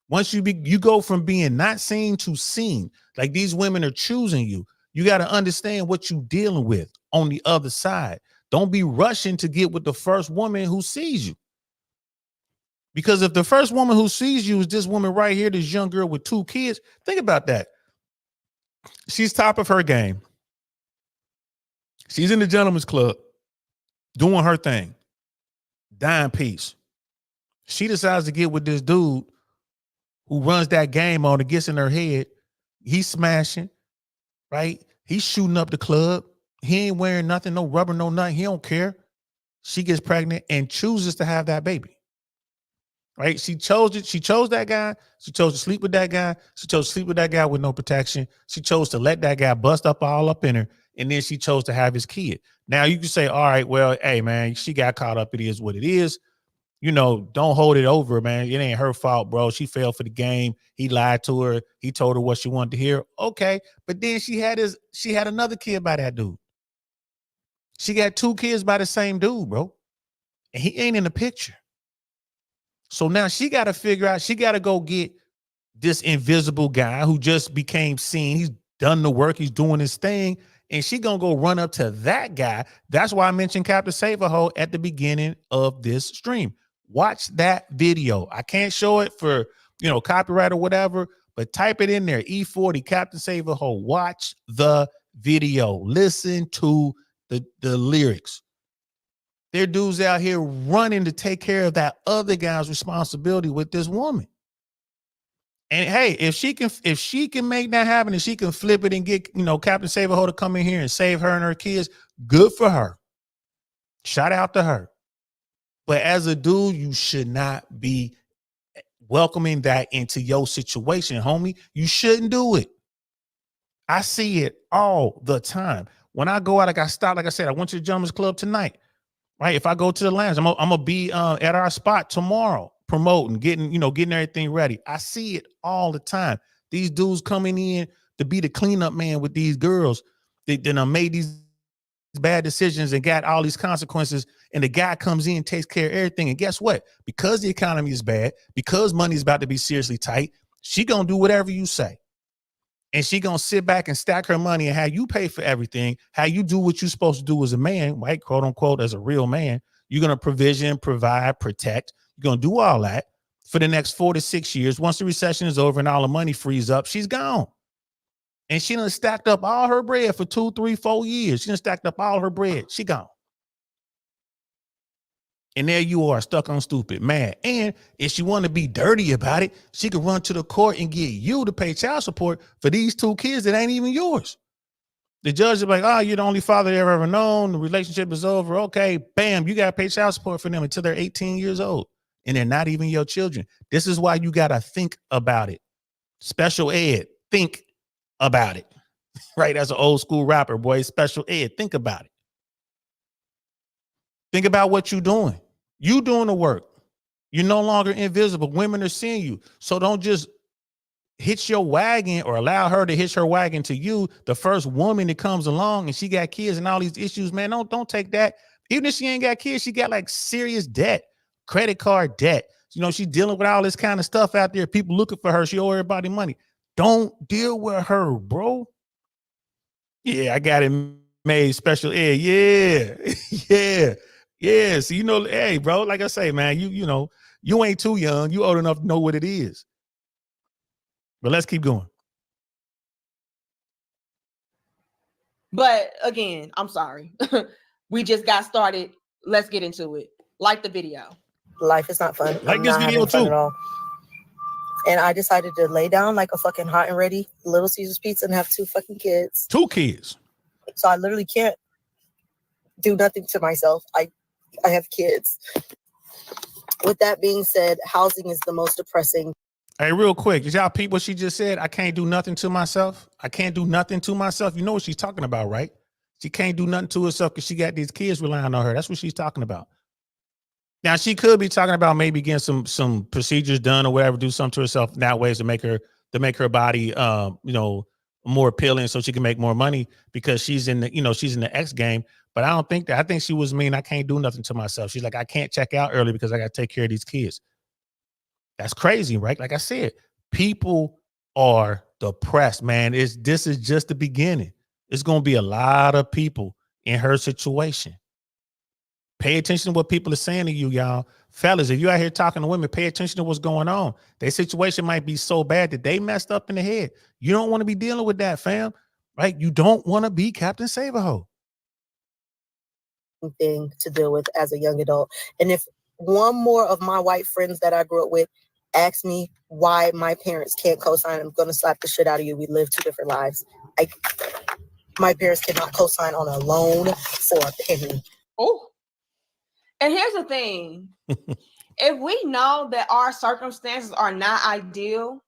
Once you go from being not seen to seen, like these women are choosing you. You got to understand what you're dealing with on the other side. Don't be rushing to get with the first woman who sees you. Because if the first woman who sees you is this woman right here, this young girl with 2 kids, think about that. She's top of her game. She's in the gentleman's club doing her thing. Dime piece. She decides to get with this dude who runs that game on and gets in her head. He's smashing, right? He's shooting up the club. He ain't wearing nothing, no rubber, no nothing. He don't care. She gets pregnant and chooses to have that baby. right? She chose it. She chose that guy. She chose to sleep with that guy. She chose to sleep with that guy with no protection. She chose to let that guy bust up all up in her. And then she chose to have his kid. Now you can say, all right, well, hey, man, she got caught up. It is what it is. You know, don't hold it over, man. It ain't her fault, bro. She fell for the game. He lied to her. He told her what she wanted to hear. Okay. But then she had another kid by that dude. She got 2 kids by the same dude, bro. And he ain't in the picture. So now she got to figure out, she got to go get this invisible guy who just became seen. He's done the work. He's doing his thing. And she going to go run up to that guy. That's why I mentioned Captain Save-A-Ho at the beginning of this stream. Watch that video. I can't show it for, copyright or whatever, but type it in there. E40 Captain Save-A-Ho. Watch the video. Listen to the lyrics. There are dudes out here running to take care of that other guy's responsibility with this woman. And hey, if she can make that happen and she can flip it and get, Captain Save-A-Ho to come in here and save her and her kids, good for her. Shout out to her. But as a dude, you should not be welcoming that into your situation, homie. You shouldn't do it. I see it all the time. When I go out, I got stopped. Like I said, I went to the Gentleman's Club tonight. Right? If I go to the lounge, I'm gonna be at our spot tomorrow, promoting, getting everything ready. I see it all the time. These dudes coming in to be the cleanup man with these girls. They then made these bad decisions and got all these consequences. And the guy comes in, takes care of everything. And guess what? Because the economy is bad, because money is about to be seriously tight, she gonna do whatever you say. And she gonna sit back and stack her money and how you pay for everything, how you do what you're supposed to do as a man, right? Quote unquote, as a real man. You're gonna provision, provide, protect. You're gonna do all that for the next 4 to 6 years. Once the recession is over and all the money frees up, she's gone. And she done stacked up all her bread for 2, 3, 4 years. She done stacked up all her bread. She gone. And there you are, stuck on stupid, mad. And if she want to be dirty about it, she could run to the court and get you to pay child support for these 2 kids that ain't even yours. The judge is like, oh, you're the only father they've ever known. The relationship is over. Okay, bam, you got to pay child support for them until they're 18 years old. And they're not even your children. This is why you got to think about it. Special ed, think about it. Right? That's an old school rapper, boy. Special ed, think about it. Think about what you're doing. You doing the work. You're no longer invisible. Women are seeing you. So don't just hitch your wagon or allow her to hitch her wagon to you. The first woman that comes along and she got kids and all these issues, man, don't take that. Even if she ain't got kids, she got like serious debt, credit card debt. She's dealing with all this kind of stuff out there. People looking for her. She owe everybody money. Don't deal with her, bro. Yeah, I got it made special ed. Yeah. Yeah. Yeah, so hey, bro, like I say, man, you ain't too young. You old enough to know what it is. But let's keep going. But again, I'm sorry. We just got started. Let's get into it. Like the video. Life is not fun. Like I'm this not video having fun too. at all. And I decided to lay down like a fucking hot and ready Little Caesars pizza and have 2 fucking kids. 2 kids. So I literally can't do nothing to myself. I have kids. With that being said, housing is the most depressing. Hey, real quick, did y'all peep what she just said? I can't do nothing to myself. I can't do nothing to myself. You know what she's talking about, right? She can't do nothing to herself because she got these kids relying on her. That's what she's talking about. Now, she could be talking about maybe getting some procedures done or whatever, do something to herself in that ways to make her body, more appealing so she can make more money because she's in the X game. But I don't think that. I think she was mean. I can't do nothing to myself. She's like, I can't check out early because I got to take care of these kids. That's crazy, right? Like I said, people are depressed, man. This is just the beginning. It's going to be a lot of people in her situation. Pay attention to what people are saying to you, y'all. Fellas, if you out here talking to women, pay attention to what's going on. Their situation might be so bad that they messed up in the head. You don't want to be dealing with that, fam. Right? You don't want to be Captain Save-A-Ho. Thing to deal with as a young adult. And if one more of my white friends that I grew up with asks me why my parents can't co-sign, I'm going to slap the shit out of you. We live 2 different lives. My parents cannot co-sign on a loan for a penny. Oh, and here's the thing. if we know that our circumstances are not ideal,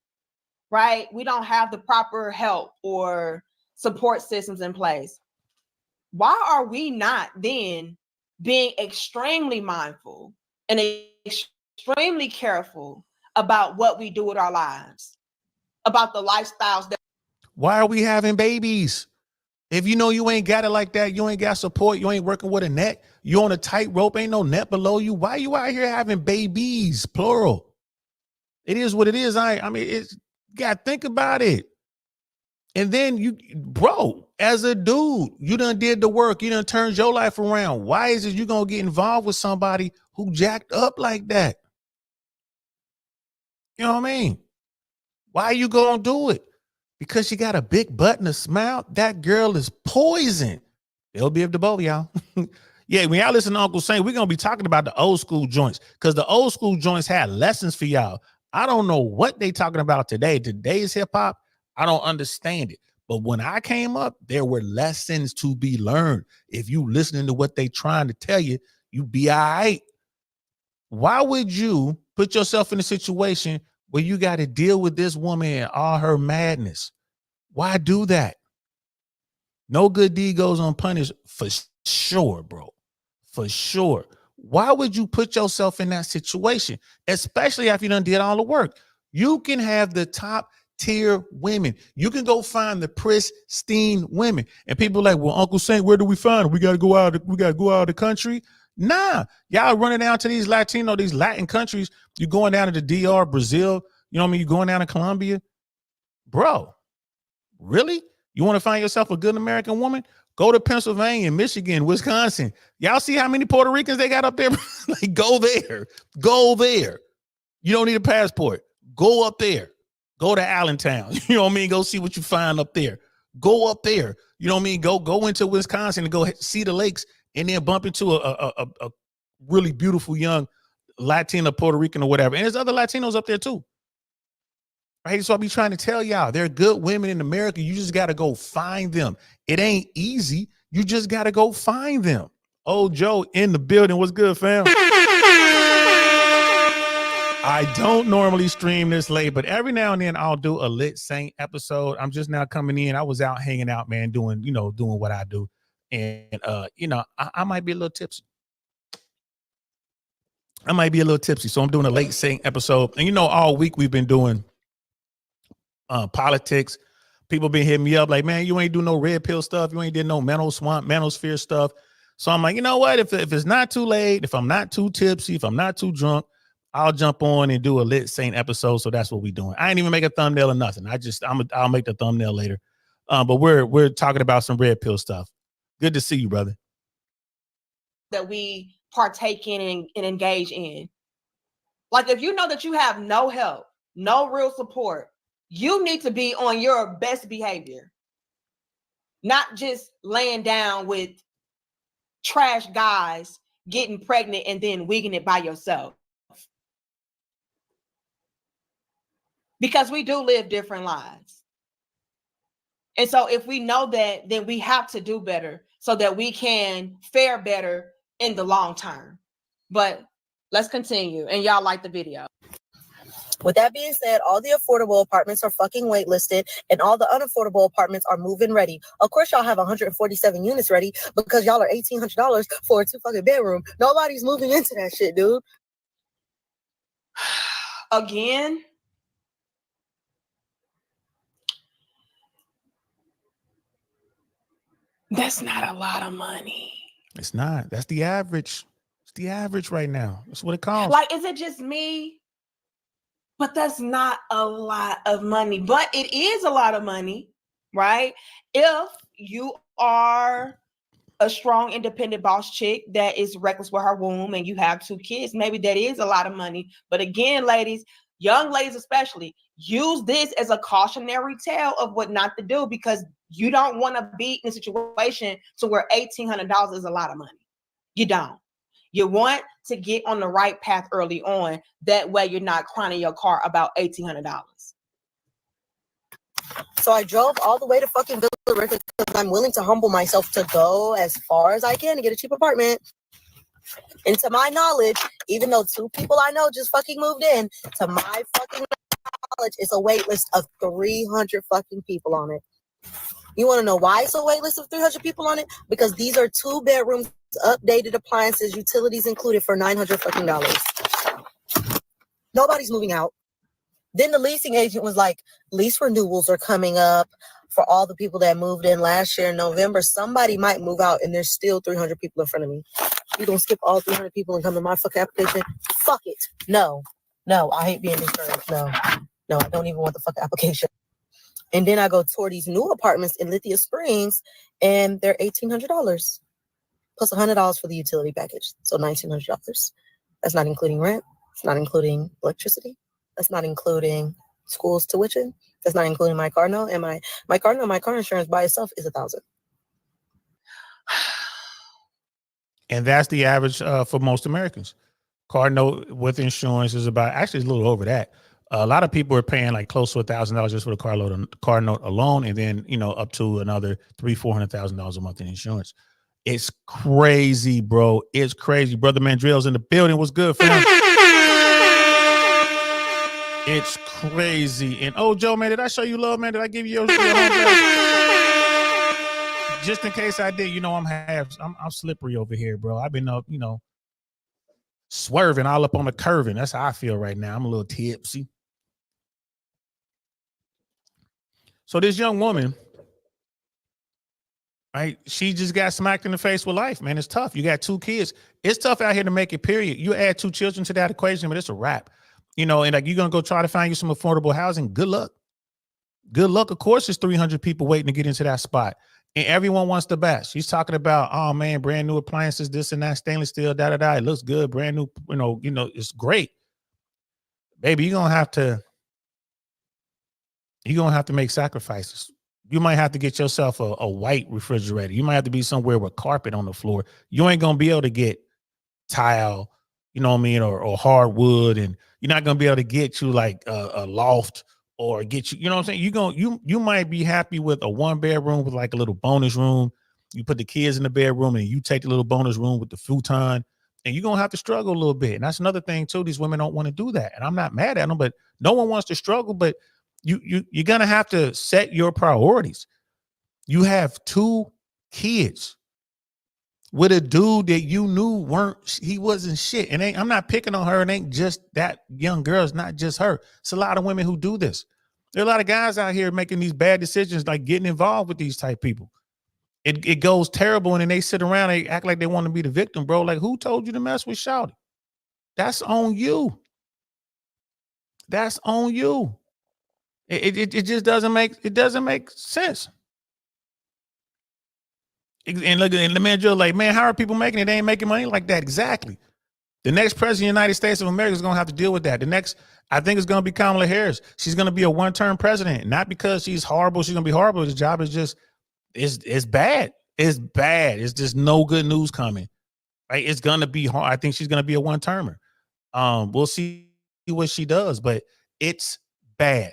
right? We don't have the proper help or support systems in place. Why are we not then being extremely mindful and extremely careful about what we do with our lives, about the lifestyles that? Why are we having babies? If you know you ain't got it like that, you ain't got support, you ain't working with a net, you on a tightrope, ain't no net below you. Why you out here having babies, plural? It is what it is. I mean, it's, you gotta think about it. And then you, bro, as a dude, you done did the work, you done turned your life around. Why is it you gonna get involved with somebody who jacked up like that? You know what I mean? Why you gonna do it? Because she got a big butt and a smile. That girl is poison. It'll be up to both of y'all. Yeah, when y'all listen to Uncle Saint, we're gonna be talking about the old school joints because the old school joints had lessons for y'all. I don't know what they talking about today. Today's hip hop, I don't understand it. But when I came up, there were lessons to be learned. If you listening to what they trying to tell you, you be all right. Why would you put yourself in a situation where you got to deal with this woman and all her madness? Why do that? No good deed goes unpunished for sure, bro. For sure. Why would you put yourself in that situation? Especially after you done did all the work. You can have the top tier women. You can go find the pristine women. And people are like, well, Uncle Saint, where do we find them? We got to go out of the country. Nah, y'all running down to these Latin countries. You're going down to the DR, Brazil. You know what I mean? You're going down to Colombia. Bro, really? You want to find yourself a good American woman? Go to Pennsylvania, Michigan, Wisconsin. Y'all see how many Puerto Ricans they got up there? Like, go there. Go there. You don't need a passport. Go up there. Go to Allentown. You know what I mean? Go see what you find up there. Go up there. You know what I mean? Go into Wisconsin and go see the lakes and then bump into a really beautiful young Latina, Puerto Rican or whatever. And there's other Latinos up there too. Right? So I'll be trying to tell y'all, there are good women in America. You just got to go find them. It ain't easy. You just got to go find them. Oh, Joe in the building. What's good, fam? I don't normally stream this late, but every now and then I'll do a Lit Saint episode. I'm just now coming in. I was out hanging out, man, doing what I do. And, I might be a little tipsy. So I'm doing a Late Saint episode. And, all week we've been doing politics. People been hitting me up like, man, you ain't do no red pill stuff. You ain't did no manosphere stuff. So I'm like, you know what? If it's not too late, if I'm not too tipsy, if I'm not too drunk, I'll jump on and do a Lit Saint episode. So that's what we're doing. I ain't even make a thumbnail or nothing. I'll make the thumbnail later. But we're talking about some red pill stuff. Good to see you, brother. That we partake in and engage in. Like, if you know that you have no help, no real support, you need to be on your best behavior, not just laying down with trash guys, getting pregnant and then wigging it by yourself. Because we do live different lives. And so if we know that, then we have to do better so that we can fare better in the long term. But let's continue. And y'all like the video. With that being said, all the affordable apartments are fucking waitlisted and all the unaffordable apartments are move-in ready. Of course, y'all have 147 units ready because y'all are $1,800 for a 2 bedroom. Nobody's moving into that shit, dude. Again, that's not a lot of money. It's not. That's the average. It's the average right now. That's what it costs. Like, is it just me? But that's not a lot of money. But it is a lot of money, right? If you are a strong, independent boss chick that is reckless with her womb and you have 2 kids, maybe that is a lot of money. But again, ladies, young ladies especially, use this as a cautionary tale of what not to do, because you don't want to be in a situation to where $1,800 is a lot of money. You don't. You want to get on the right path early on. That way you're not crying in your car about $1,800. So I drove all the way to fucking Villa Rica because I'm willing to humble myself to go as far as I can to get a cheap apartment. And to my knowledge, even though 2 people I know just fucking moved in, to my fucking knowledge, it's a wait list of 300 fucking people on it. You want to know why it's a wait list of 300 people on it? Because these are 2 bedrooms, updated appliances, utilities included for $900 fucking dollars. Nobody's moving out. Then the leasing agent was like, lease renewals are coming up for all the people that moved in last year in November. Somebody might move out and there's still 300 people in front of me. You gonna skip all 300 people and come to my fucking application? Fuck it. No, I hate being discouraged. No, I don't even want the fucking application. And then I go tour these new apartments in Lithia Springs and they're $1,800 plus $100 for the utility package. So $1,900. That's not including rent. It's not including electricity. That's not including school's tuition. That's not including my car note. And my car note, my car insurance by itself is $1,000. And that's the average for most Americans. Car note with insurance is about, actually it's a little over that. A lot of people are paying like close to $1,000 just for the car note alone, and then up to another $300,000-$400,000 a month in insurance. It's crazy, bro. It's crazy. Brother Mandrell's in the building. What's good, fam? It's crazy. And Joe, man, did I show you love, man? Did I give you your just in case I did, I'm slippery over here, bro. I've been up, swerving all up on the curving. That's how I feel right now. I'm a little tipsy. So this young woman, right? She just got smacked in the face with life, man. It's tough. You got 2 kids. It's tough out here to make it, period. You add 2 children to that equation, but it's a wrap. And like you're going to go try to find you some affordable housing. Good luck. Good luck. Of course, there's 300 people waiting to get into that spot. And everyone wants the best. She's talking about, oh man, brand new appliances, this and that, stainless steel, da-da-da. It looks good. Brand new, it's great. Baby, you're going to have to make sacrifices. You might have to get yourself a white refrigerator. You might have to be somewhere with carpet on the floor. You ain't going to be able to get tile, or hardwood, and you're not going to be able to get you like a loft or get you, what I'm saying? You might be happy with a 1-bedroom with like a little bonus room. You put the kids in the bedroom and you take the little bonus room with the futon, and you're going to have to struggle a little bit. And that's another thing too. These women don't want to do that. And I'm not mad at them, but no one wants to struggle, but you're going to have to set your priorities. You have 2 kids with a dude that you knew he wasn't shit. And I'm not picking on her. It ain't just that young girl. It's not just her. It's a lot of women who do this. There are a lot of guys out here making these bad decisions, like getting involved with these type people. It goes terrible, and then they sit around, they act like they want to be the victim, bro. Like, who told you to mess with Shawty? That's on you. That's on you. It just doesn't make sense. And look, and the man Joe, like, man, how are people making it? They ain't making money like that. Exactly. The next president of the United States of America is going to have to deal with that. The next, I think, is going to be Kamala Harris. She's going to be a 1-term president, not because she's horrible. She's going to be horrible. The job is just, it's bad. It's bad. It's just no good news coming. Right? It's going to be hard. I think she's going to be a 1-termer. We'll see what she does, but it's bad.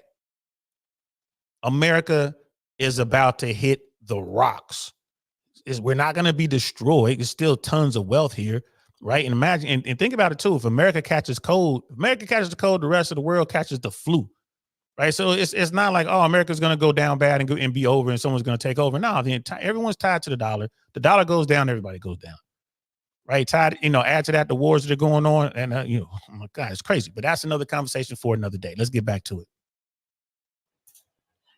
America is about to hit the rocks. We're not going to be destroyed. There's still tons of wealth here, right? And imagine, and think about it too. If America catches cold, the rest of the world catches the flu, right? So it's not like, oh, America's going to go down bad and be over and someone's going to take over. No, everyone's tied to the dollar. The dollar goes down, everybody goes down, right? Add to that the wars that are going on, and oh my God, it's crazy. But that's another conversation for another day. Let's get back to it.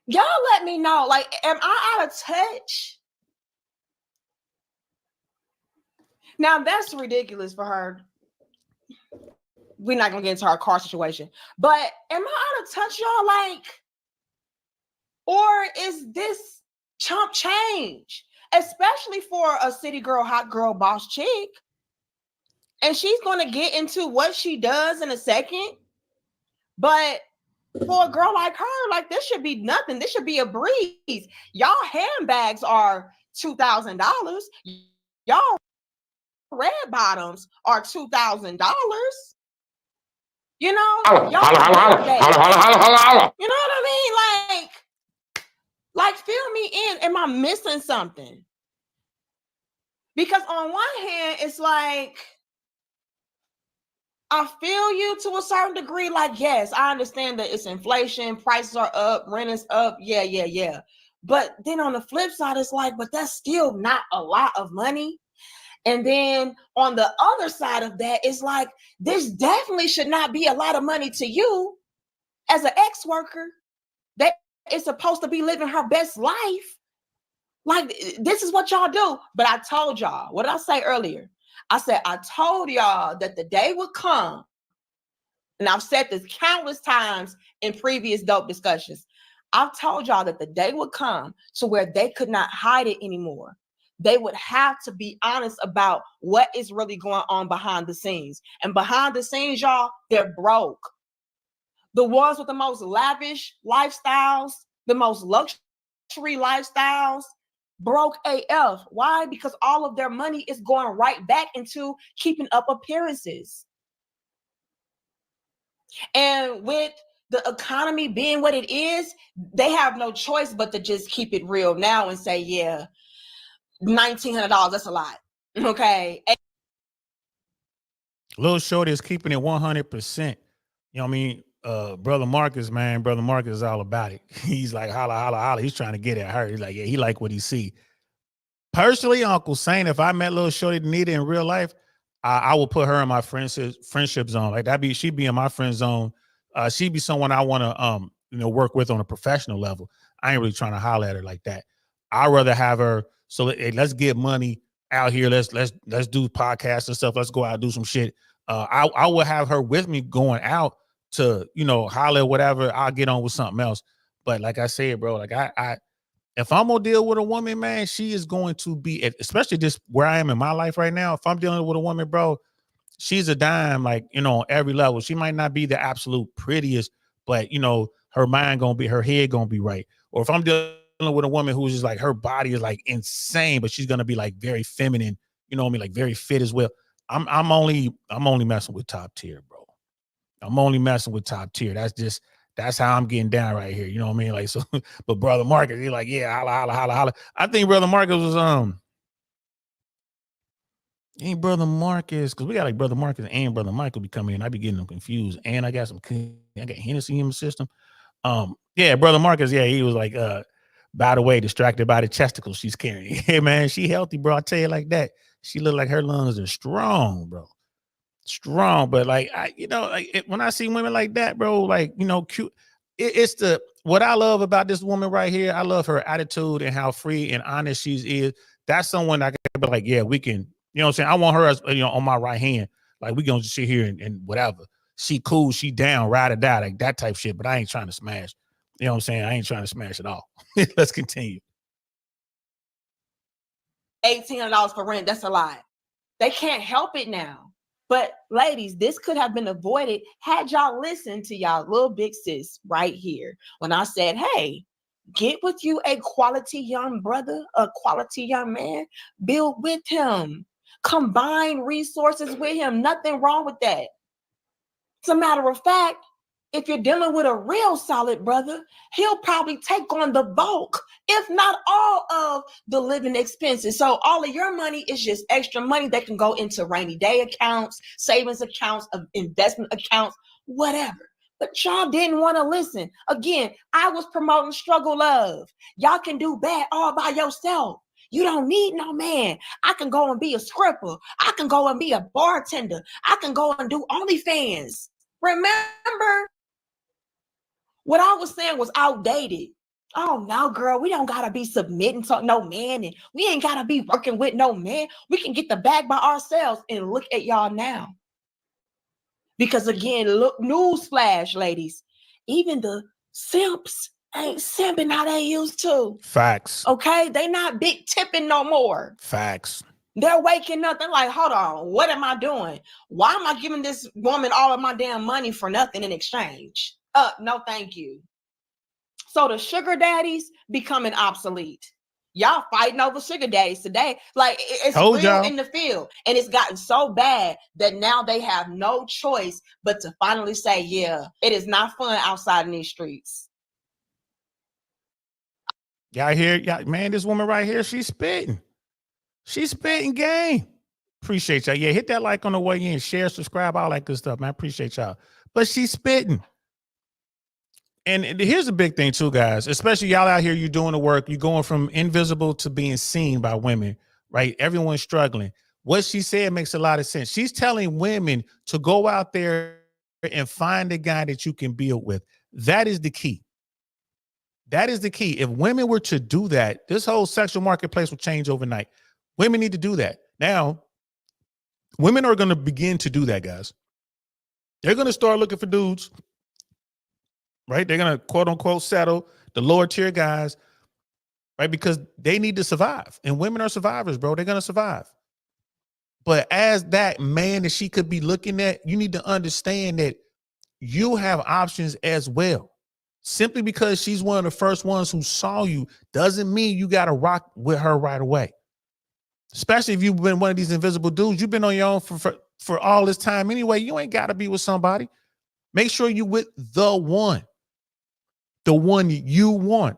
Y'all let me know, like, am I out of touch? Now, that's ridiculous for her. We're not going to get into our car situation. But am I out of touch, y'all? Like, or is this chump change? Especially for a city girl, hot girl, boss chick. And she's going to get into what she does in a second. But for a girl like her, like, this should be nothing. This should be a breeze. Y'all handbags are $2,000. Y'all red bottoms are $2,000. You know, y'all, you know what I mean? Like, fill me in. Am I missing something? Because on one hand, it's like, I feel you to a certain degree. Like, yes, I understand that it's inflation, prices are up, rent is up. Yeah. But then on the flip side, it's like, but that's still not a lot of money. And then on the other side of that, it's like, this definitely should not be a lot of money to you as an ex-worker that is supposed to be living her best life. Like, this is what y'all do. But I told y'all, what did I say earlier? I said, I told y'all that the day would come, and I've said this countless times in previous dope discussions. I've told y'all that the day would come to where they could not hide it anymore. They would have to be honest about what is really going on behind the scenes. And behind the scenes, y'all, they're broke. The ones with the most lavish lifestyles, the most luxury lifestyles, broke AF. Why? Because all of their money is going right back into keeping up appearances. And with the economy being what it is, they have no choice but to just keep it real now and say, yeah, $1,900, that's a lot. Okay. Lil Shorty is keeping it 100%. You know what I mean? Brother Marcus is all about it. He's like, holla, holla, holla. He's trying to get at her. He's like, yeah, he like what he see. Personally, Uncle Saint, if I met Lil Shorty Nita in real life, I will put her in my friendship zone. Like she'd be in my friend zone. She'd be someone I want to work with on a professional level. I ain't really trying to holler at her like that. I'd rather have her. So let's get money out here. Let's do podcasts and stuff. Let's go out and do some shit. I would have her with me going out to holler whatever. I'll get on with something else. But like I said, bro, like I if I'm gonna deal with a woman, man, she is going to be, especially just where I am in my life right now. If I'm dealing with a woman, bro, she's a dime, like, on every level. She might not be the absolute prettiest, but her mind gonna be, her head gonna be right. Or if I'm dealing with a woman who's just like, her body is like insane, but she's gonna be like very feminine, like very fit as well. I'm only messing with top tier, bro. I'm only messing with top tier. That's how I'm getting down right here. You know what I mean? Like, so, but Brother Marcus, he's like, yeah, holla, holla, holla, holla. I think Brother Marcus was, ain't Brother Marcus, because we got like Brother Marcus and Brother Michael be coming in. I be getting them confused. And I got Hennessy in the system. Yeah, Brother Marcus, yeah, he was like, by the way, distracted by the chesticles she's carrying. Hey, man, she healthy, bro. I tell you like that. She look like her lungs are strong, bro. Strong, but like when I see women like that, bro, like cute. It's what I love about this woman right here. I love her attitude and how free and honest she is. That's someone I can be like, yeah, we can. You know what I'm saying? I want her as on my right hand. Like we gonna just sit here and whatever. She cool, she down, ride or die, like that type shit. But I ain't trying to smash. You know what I'm saying? I ain't trying to smash at all. Let's continue. $1,800 for rent, that's a lot. They can't help it now. But ladies, this could have been avoided had y'all listened to y'all little big sis right here when I said, hey, get with you a quality young brother, a quality young man, build with him, combine resources with him. Nothing wrong with that. As a matter of fact, if you're dealing with a real solid brother, he'll probably take on the bulk, if not all of the living expenses. So all of your money is just extra money that can go into rainy day accounts, savings accounts, investment accounts, whatever. But y'all didn't want to listen. Again, I was promoting struggle love. Y'all can do bad all by yourself. You don't need no man. I can go and be a scripper. I can go and be a bartender. I can go and do OnlyFans. Remember, what I was saying was outdated. Oh, no, girl, we don't got to be submitting to no man, and we ain't got to be working with no man. We can get the bag by ourselves, and look at y'all now. Because again, look, newsflash, ladies, even the simps ain't simping how they used to. Facts. Okay, they not big tipping no more. Facts. They're waking up. They're like, hold on, what am I doing? Why am I giving this woman all of my damn money for nothing in exchange? No, thank you. So the sugar daddies becoming obsolete. Y'all fighting over sugar daddies today. Like, it's real in the field. And it's gotten so bad that now they have no choice but to finally say, yeah, it is not fun outside in these streets. Y'all hear, man, this woman right here, she's spitting. She's spitting game. Appreciate y'all. Yeah, hit that like on the way in. Share, subscribe, all that good stuff, man. Appreciate y'all. But she's spitting. And here's the big thing too, guys, especially y'all out here, you're doing the work. You're going from invisible to being seen by women, right? Everyone's struggling. What she said makes a lot of sense. She's telling women to go out there and find a guy that you can build with. That is the key. That is the key. If women were to do that, this whole sexual marketplace will change overnight. Women need to do that. Now, women are going to begin to do that, guys. They're going to start looking for dudes, right? They're going to quote unquote settle the lower tier guys, right? Because they need to survive. And women are survivors, bro. They're going to survive. But as that man that she could be looking at, you need to understand that you have options as well. Simply because she's one of the first ones who saw you doesn't mean you got to rock with her right away. Especially if you've been one of these invisible dudes. You've been on your own for all this time anyway. You ain't got to be with somebody. Make sure you with the one you want.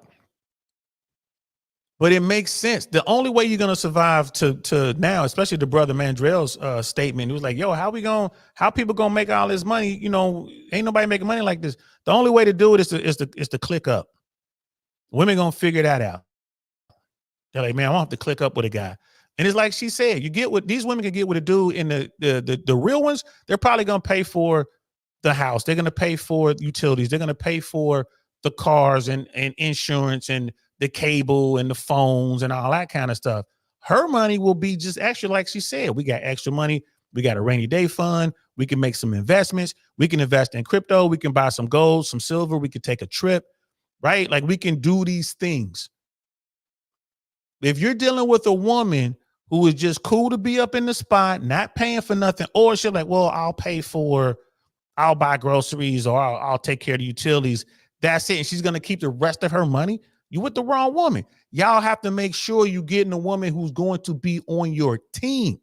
But it makes sense. The only way you're going to survive to now, especially the brother Mandrell's statement, it was like, yo, how people going to make all this money? You know, ain't nobody making money like this. The only way to do it is to click up. Women going to figure that out. They're like, man, I want to click up with a guy. And it's like she said, you get what these women can get with a dude, and the real ones, they're probably going to pay for the house. They're going to pay for utilities. They're going to pay for the cars and insurance and the cable and the phones and all that kind of stuff. Her money will be just extra, like she said. We got extra money. We got a rainy day fund. We can make some investments. We can invest in crypto. We can buy some gold, some silver. We can take a trip, right? Like we can do these things. If you're dealing with a woman who is just cool to be up in the spot, not paying for nothing, or she's like, well, I'll buy groceries, or I'll take care of the utilities. That's it. And she's going to keep the rest of her money. You with the wrong woman. Y'all have to make sure you're getting a woman who's going to be on your team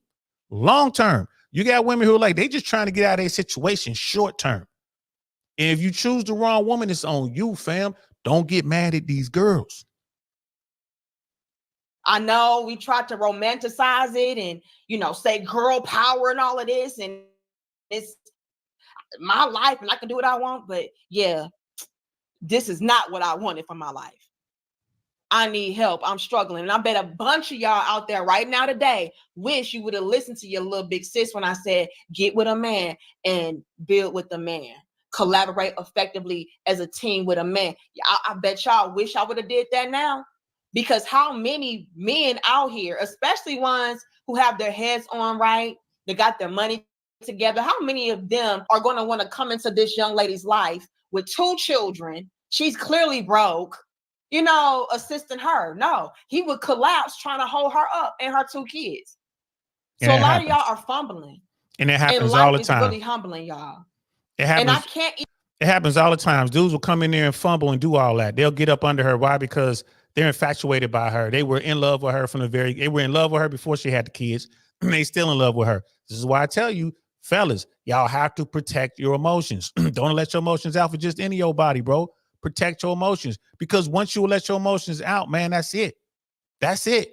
long term. You got women who are like, they just trying to get out of their situation short term. And if you choose the wrong woman, it's on you, fam. Don't get mad at these girls. I know we tried to romanticize it and, you know, say girl power and all of this, and it's my life and I can do what I want. But yeah, this is not what I wanted for my life. I need help. I'm struggling. And I bet a bunch of y'all out there right now today wish you would have listened to your little big sis when I said, get with a man and build with a man. Collaborate effectively as a team with a man. I bet y'all wish I would have did that now. Because how many men out here, especially ones who have their heads on right, they got their money together, how many of them are going to want to come into this young lady's life with 2 children? She's clearly broke, you know, assisting her. No, he would collapse trying to hold her up and her 2 kids. So a lot of y'all are fumbling. And it happens all the time. It's really humbling, y'all. It happens. And I can't. It happens all the time. Dudes will come in there and fumble and do all that. They'll get up under her. Why? Because they're infatuated by her. They were in love with her they were in love with her before she had the kids. They still in love with her. This is why I tell you, fellas, y'all have to protect your emotions. Don't let your emotions out for just any old body, bro. Protect your emotions, because once you let your emotions out, man, that's it. That's it.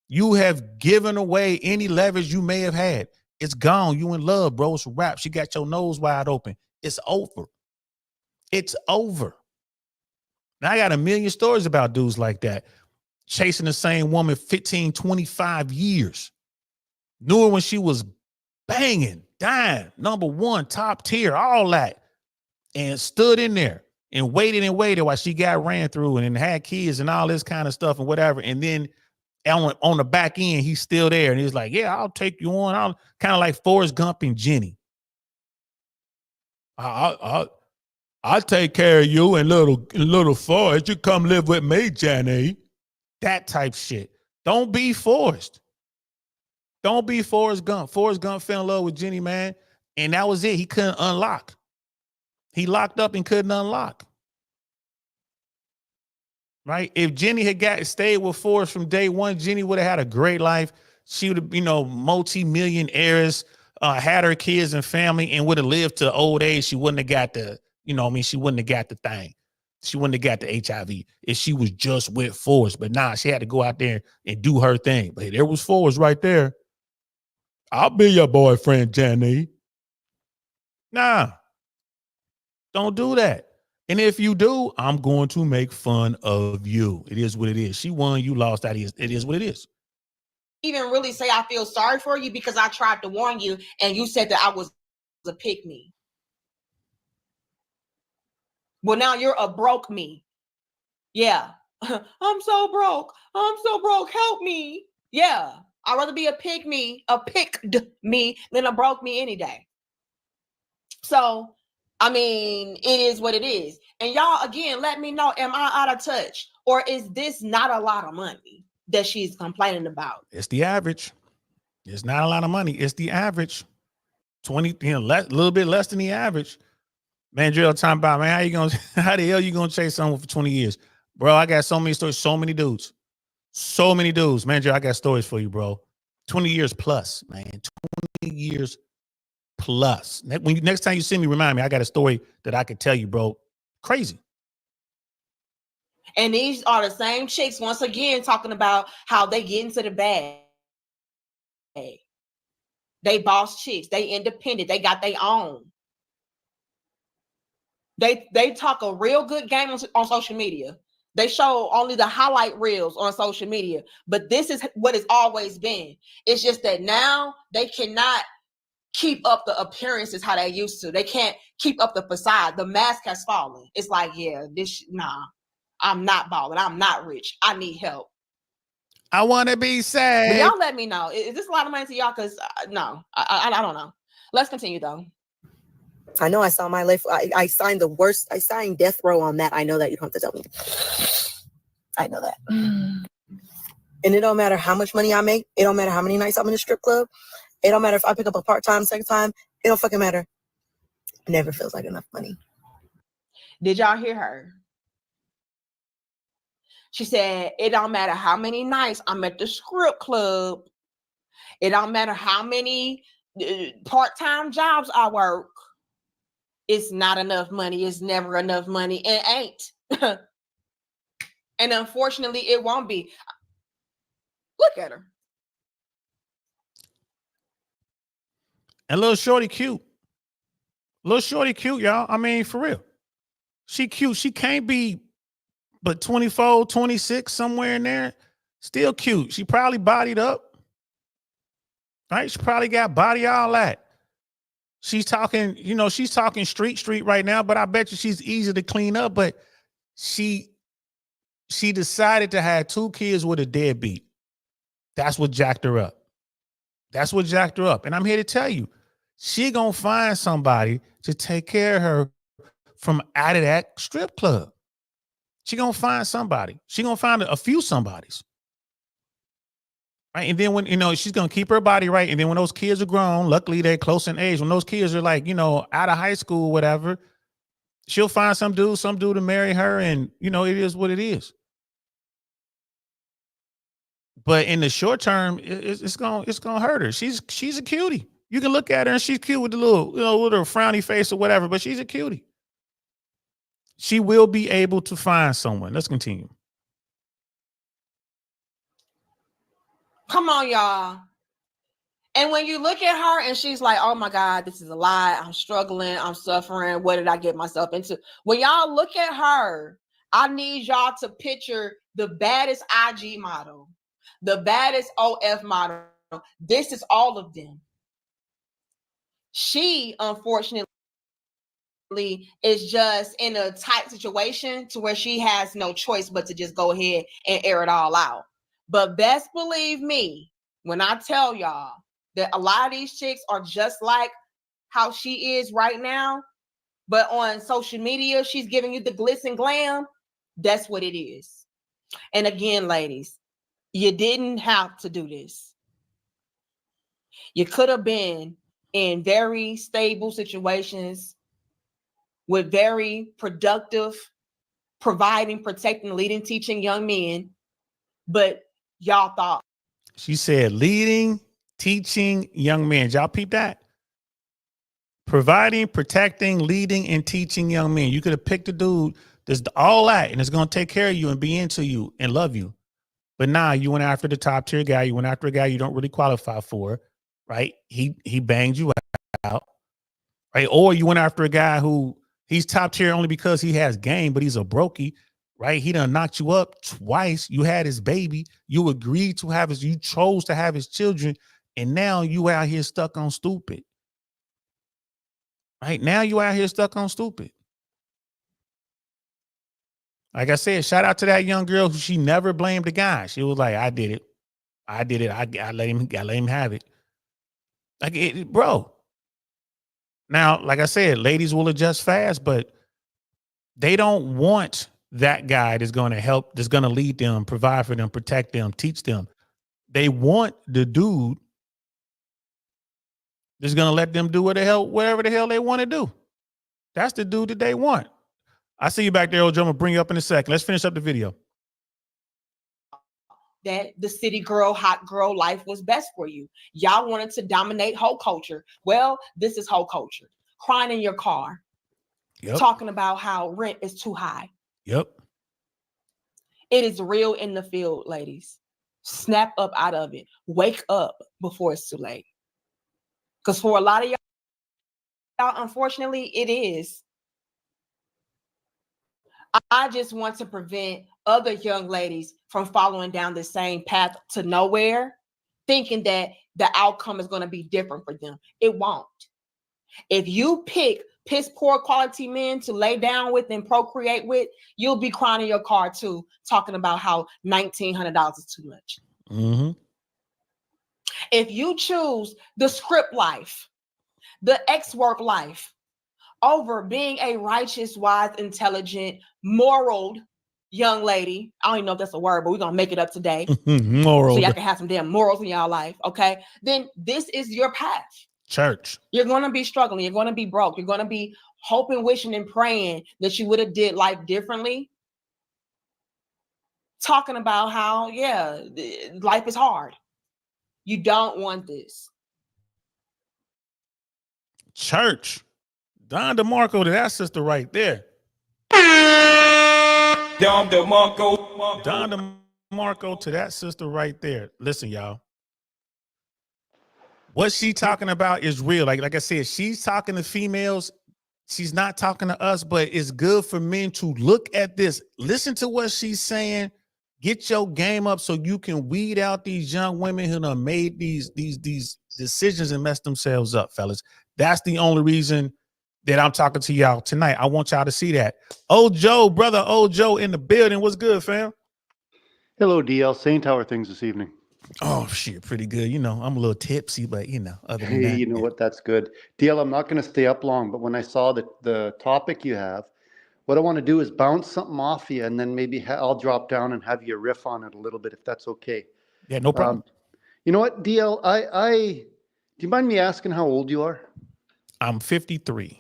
You have given away any leverage you may have had. It's gone. You in love, bro. It's a wrap. She got your nose wide open. It's over. It's over. Now I got a million stories about dudes like that, chasing the same woman 15, 25 years. Knew her when she was banging, dying, number 1, top tier, all that, and stood in there and waited while she got ran through and had kids and all this kind of stuff and whatever. And then on the back end, he's still there. And he's like, yeah, I'll take you on. I'll kind of like Forrest Gump and Jenny. I'll take care of you and little Forrest. You come live with me, Jenny. That type shit. Don't be Forrest. Don't be Forrest Gump. Forrest Gump fell in love with Jenny, man. And that was it. He couldn't unlock. He locked up and couldn't unlock. Right? If Jenny had stayed with Forrest from day one, Jenny would have had a great life. She would have, multi-million heiress, had her kids and family, and would have lived to old age. She wouldn't have got she wouldn't have got the thing. She wouldn't have got the HIV if she was just with Forrest. But nah, she had to go out there and do her thing. But there was Forrest right there. I'll be your boyfriend, Jenny. Nah, don't do that. And if you do, I'm going to make fun of you. It is what it is. She won, you lost. It is what it is. Even really say I feel sorry for you because I tried to warn you and you said that I was a pick me. Well, now you're a broke me. Yeah. I'm so broke. I'm so broke. Help me. Yeah. I'd rather be a pick me, a picked me than a broke me any day. So, I mean, it is what it is. And y'all, again, let me know, am I out of touch? Or is this not a lot of money that she's complaining about? It's the average. It's not a lot of money. It's the average. 20, a little bit less than the average. Man, Drill talking about, man, how the hell you gonna chase someone for 20 years? Bro, I got so many stories, so many dudes. So many dudes. Man, Drill, I got stories for you, bro. 20 years plus, man. 20 years plus. Next time you see me, remind me, I got a story that I could tell you, bro. Crazy. And these are the same chicks, once again, talking about how they get into the bag. They boss chicks. They independent. They got their own. They talk a real good game on social media. They show only the highlight reels on social media. But this is what it's always been. It's just that now they cannot keep up the appearances how they used to. They can't keep up the facade. The mask has fallen. It's like, yeah, I'm not balling. I'm not rich. I need help. I want to be sad. But y'all let me know. Is this a lot of money to y'all? Because no, I don't know. Let's continue though. I know I saw my life. I signed the worst. I signed death row on that. I know that. You don't have to tell me. I know that. And it don't matter how much money I make. It don't matter how many nights I'm in a strip club. It don't matter if I pick up a part-time second time. It don't fucking matter. It never feels like enough money. Did y'all hear her? She said, it don't matter how many nights I'm at the strip club. It don't matter how many part-time jobs I work. It's not enough money. It's never enough money. It ain't. And unfortunately, it won't be. Look at her. And little shorty cute. Little shorty cute, y'all. I mean, for real. She cute. She can't be but 24, 26, somewhere in there. Still cute. She probably bodied up. Right? She probably got body, all that. She's talking, she's talking street right now, but I bet you she's easy to clean up. But she decided to have 2 kids with a deadbeat. That's what jacked her up. That's what jacked her up. And I'm here to tell you, she gonna find somebody to take care of her from out of that strip club. She gonna find somebody. She gonna find a few somebodies. Right. And then when, she's going to keep her body right. And then when those kids are grown, luckily they're close in age. When those kids are like, out of high school, whatever, she'll find some dude to marry her. And, it is what it is. But in the short term, it's going to hurt her. She's a cutie. You can look at her and she's cute with the little, with her frowny face or whatever, but she's a cutie. She will be able to find someone. Let's continue. Come on, y'all. And when you look at her and she's like, oh my God, this is a lie. I'm struggling. I'm suffering. What did I get myself into? When y'all look at her, I need y'all to picture the baddest IG model, the baddest OF model. This is all of them. She, unfortunately, is just in a tight situation to where she has no choice but to just go ahead and air it all out. But best believe me when I tell y'all that a lot of these chicks are just like how she is right now, but on social media, she's giving you the glitz and glam. That's what it is. And again, ladies, you didn't have to do this. You could have been in very stable situations with very productive, providing, protecting, leading, teaching young men, but y'all thought. She said leading, teaching young men. Y'all peep that? Providing, protecting, leading, and teaching young men. You could have picked a dude that's all that and it's going to take care of you and be into you and love you. But nah, you went after the top tier guy. You went after a guy you don't really qualify for. right? He banged you out, right? Or you went after a guy who he's top tier only because he has game, but he's a brokey, right? He done knocked you up twice. You had his baby. You agreed to have his, you chose to have his children, and now you out here stuck on stupid. Right now you out here stuck on stupid. Like I said, shout out to that young girl who she never blamed the guy. She was like, I did it. I let him have it. Like bro. Now, like I said, ladies will adjust fast, but they don't want that guy that's going to help, that's going to lead them, provide for them, protect them, teach them. They want the dude that's going to let them do whatever the hell they want to do. That's the dude that they want. I see you back there, OJ. I'm going to bring you up in a second. Let's finish up the video. That the city girl, hot girl life was best for you. Y'all wanted to dominate whole culture. Well, this is whole culture. Crying in your car, talking about how rent is too high. Yep. It is real in the field, ladies. Snap up out of it. Wake up before it's too late. Because for a lot of y'all, unfortunately, it is. I just want to prevent other young ladies from following down the same path to nowhere, thinking that the outcome is going to be different for them. It won't. If you pick piss poor quality men to lay down with and procreate with, you'll be crying in your car too, talking about how $1,900 is too much. Mm-hmm. If you choose the script life, the ex-work life, over being a righteous, wise, intelligent, moral young lady, I don't even know if that's a word, but we're going to make it up today. Moral. So y'all can have some damn morals in y'all life, okay? Then this is your path. Church. You're going to be struggling. You're going to be broke. You're going to be hoping, wishing, and praying that you would have did life differently. Talking about how, yeah, life is hard. You don't want this. Church. Don DeMarco to that sister right there. Don DeMarco to that sister right there. Listen, y'all. What she talking about is real. Like I said, she's talking to females. She's not talking to us, but it's good for men to look at this. Listen to what she's saying. Get your game up so you can weed out these young women who done made these decisions and messed themselves up, fellas. That's the only reason that I'm talking to y'all tonight. I want y'all to see that. Old Joe, brother, old Joe in the building. What's good, fam? Hello, DL Saint. How are things this evening? Oh, shit, pretty good. You know, I'm a little tipsy, but other than that. You know what? That's good. DL, I'm not going to stay up long, but when I saw the topic you have, what I want to do is bounce something off you, and then maybe I'll drop down and have you riff on it a little bit, if that's okay. Yeah, no problem. You know what, DL, do you mind me asking how old you are? I'm 53.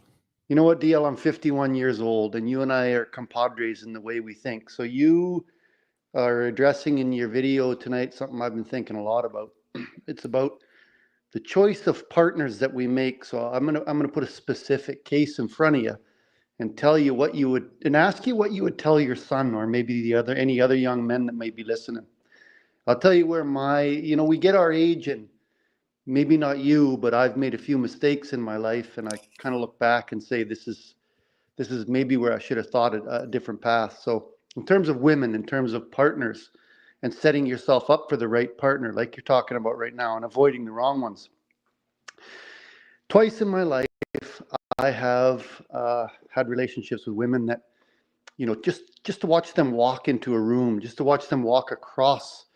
You know what, DL, I'm 51 years old, and you and I are compadres in the way we think. So you are addressing in your video tonight something I've been thinking a lot about. It's about the choice of partners that we make. So I'm gonna put a specific case in front of you and tell you what you would, and ask you what you would tell your son, or maybe any other young men that may be listening. I'll tell you where we get our age, and maybe not you, but I've made a few mistakes in my life, and I kind of look back and say, this is maybe where I should have thought a different path. So in terms of women, in terms of partners, and setting yourself up for the right partner, like you're talking about right now, and avoiding the wrong ones. Twice in my life, I have had relationships with women that, just to watch them walk into a room, just to watch them walk across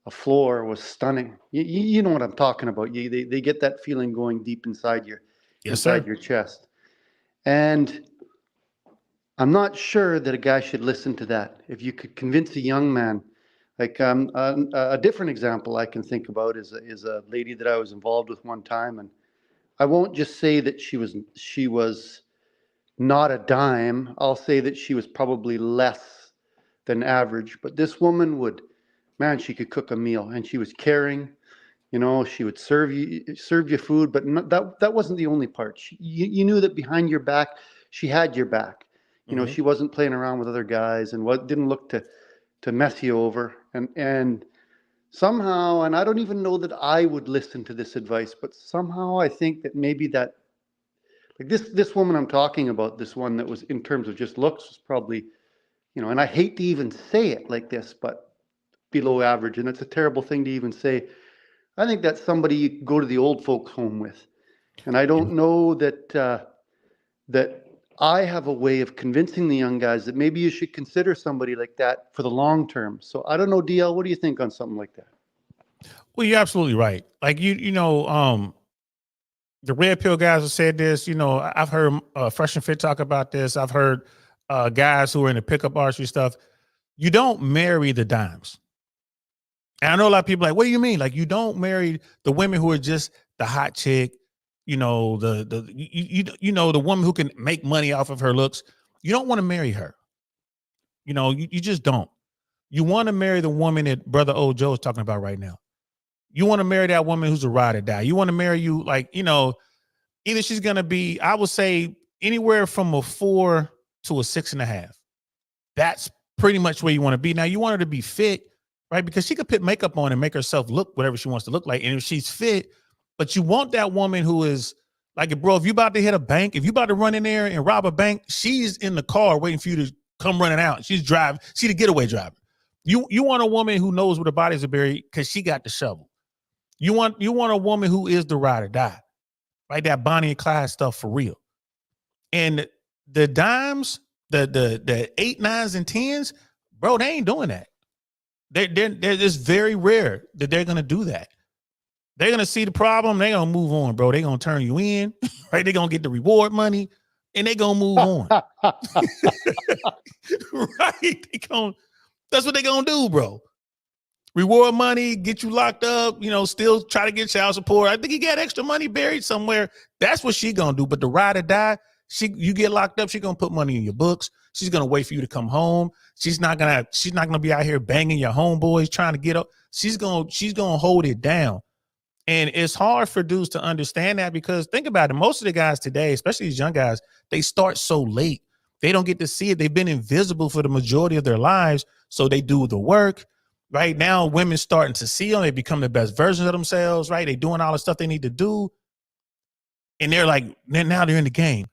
a floor was stunning. You know what I'm talking about. They get that feeling going deep inside your chest. And I'm not sure that a guy should listen to that. If you could convince a young man, like a different example I can think about is a lady that I was involved with one time, and I won't just say that she was not a dime. I'll say that she was probably less than average. But this woman she could cook a meal, and she was caring. She would serve you food, but that wasn't the only part. You knew that behind your back, she had your back. She wasn't playing around with other guys, and didn't look to mess you over. And somehow, and I don't even know that I would listen to this advice, but somehow I think that maybe that, like this woman I'm talking about, this one that was in terms of just looks was probably, and I hate to even say it like this, but below average, and it's a terrible thing to even say. I think that's somebody you go to the old folks home with. And I don't know that I have a way of convincing the young guys that maybe you should consider somebody like that for the long term. So I don't know, DL, what do you think on something like that? Well, you're absolutely right. Like the red pill guys have said this. I've heard Fresh and Fit talk about this. I've heard guys who are in the pickup archery stuff. You don't marry the dimes. And I know a lot of people are like, what do you mean? Like, you don't marry the women who are just the hot chick, the woman who can make money off of her looks. You don't want to marry her. You just don't. You want to marry the woman that Brother Old Joe is talking about right now. You want to marry that woman who's a ride or die. You want to marry either she's going to be, I would say, anywhere from a 4 to a 6.5. That's pretty much where you want to be. Now, you want her to be fit, right? Because she could put makeup on and make herself look whatever she wants to look like. And if she's fit, but you want that woman who is like, bro, if you about to hit a bank, if you about to run in there and rob a bank, she's in the car waiting for you to come running out. She's driving. She's the getaway driver. You want a woman who knows where the bodies are buried because she got the shovel. You want a woman who is the ride or die, right? That Bonnie and Clyde stuff for real. And the dimes, the 8, 9s, and 10s, bro, they ain't doing that. It's very rare that they're gonna do that. They're gonna see the problem, they're gonna move on, bro. They're gonna turn you in, right? They're gonna get the reward money, and they're gonna move on. Right? That's what they're gonna do, bro. Reward money, get you locked up, still try to get child support. I think he got extra money buried somewhere. That's what she gonna do. But the ride or die, you get locked up, she's gonna put money in your books. She's gonna wait for you to come home. She's not gonna be out here banging your homeboys trying to get up. She's gonna hold it down. And it's hard for dudes to understand that because think about it. Most of the guys today, especially these young guys, they start so late. They don't get to see it. They've been invisible for the majority of their lives. So they do the work. Right now, women starting to see them. They become the best versions of themselves, right? They doing all the stuff they need to do. And now they're in the game.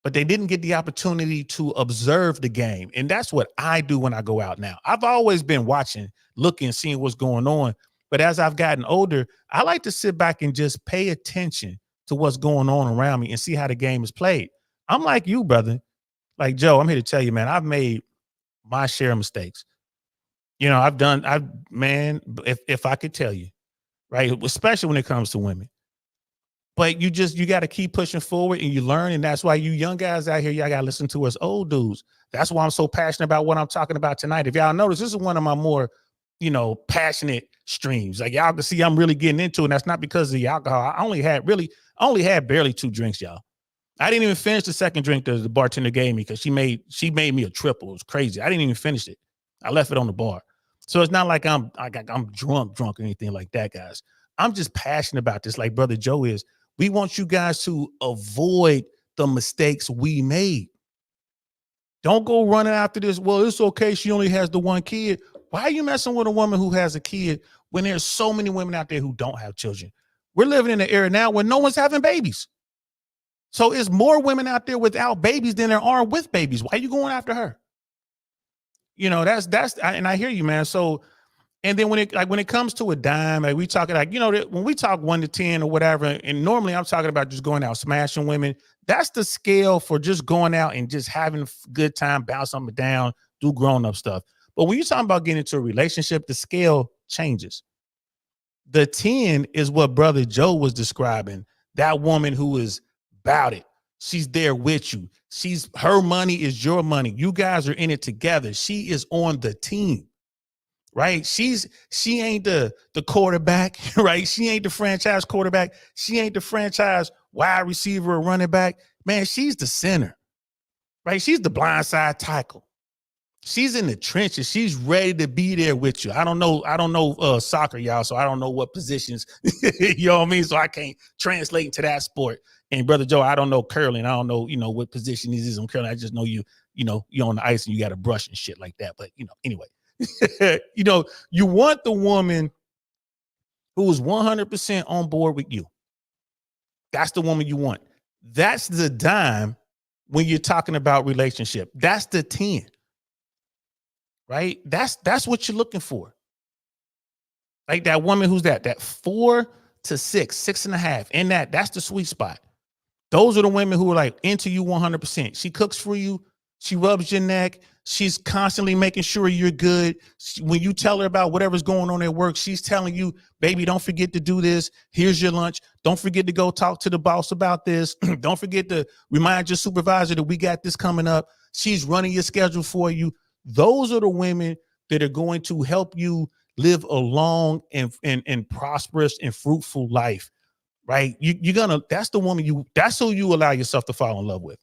But they didn't get the opportunity to observe the game. And that's what I do when I go out now. I've always been watching, looking, seeing what's going on. But as I've gotten older, I like to sit back and just pay attention to what's going on around me and see how the game is played. I'm like you, brother. Like, Joe, I'm here to tell you, man, I've made my share of mistakes. If I could tell you, right, especially when it comes to women. But you got to keep pushing forward and you learn. And that's why you young guys out here, y'all got to listen to us old dudes. That's why I'm so passionate about what I'm talking about tonight. If y'all notice, this is one of my more, passionate streams. Like y'all can see I'm really getting into it. And that's not because of the alcohol. I only had barely 2 drinks, y'all. I didn't even finish the second drink that the bartender gave me because she made me a triple. It was crazy. I didn't even finish it. I left it on the bar. So it's not like I'm drunk or anything like that, guys. I'm just passionate about this like Brother Joe is. We want you guys to avoid the mistakes we made. Don't go running after this. Well, it's okay. She only has the 1 kid. Why are you messing with a woman who has a kid when there's so many women out there who don't have children? We're living in an era now where no one's having babies. So it's more women out there without babies than there are with babies. Why are you going after her? And I hear you, man. So, and then when it comes to a dime, like we talking like, when we talk 1 to 10 or whatever, and normally I'm talking about just going out, smashing women. That's the scale for just going out and just having a good time, bounce something down, do grown up stuff. But when you're talking about getting into a relationship, the scale changes. The 10 is what Brother Joe was describing. That woman who is about it. She's there with you. Her money is your money. You guys are in it together. She is on the team. Right? She ain't the quarterback, right? She ain't the franchise quarterback. She ain't the franchise wide receiver or running back. Man, she's the center, right? She's the blindside tackle. She's in the trenches. She's ready to be there with you. I don't know soccer, y'all, so I don't know what positions, you know what I mean? So I can't translate into that sport. And Brother Joe, I don't know curling. I don't know, what position is on curling. I just know you're on the ice and you got a brush and shit like that. But, anyway. You want the woman who is 100% on board with you. That's the woman you want. That's the dime when you're talking about relationship. That's the 10. Right? That's what you're looking for. Like that woman who's that 4 to 6, 6.5. In that's the sweet spot. Those are the women who are like into you 100%. She cooks for you. She rubs your neck. She's constantly making sure you're good. When you tell her about whatever's going on at work, she's telling you, baby, don't forget to do this. Here's your lunch. Don't forget to go talk to the boss about this. Don't forget to remind your supervisor that we got this coming up. She's running your schedule for you. Those are the women that are going to help you live a long and prosperous and fruitful life, right? That's the woman that's who you allow yourself to fall in love with.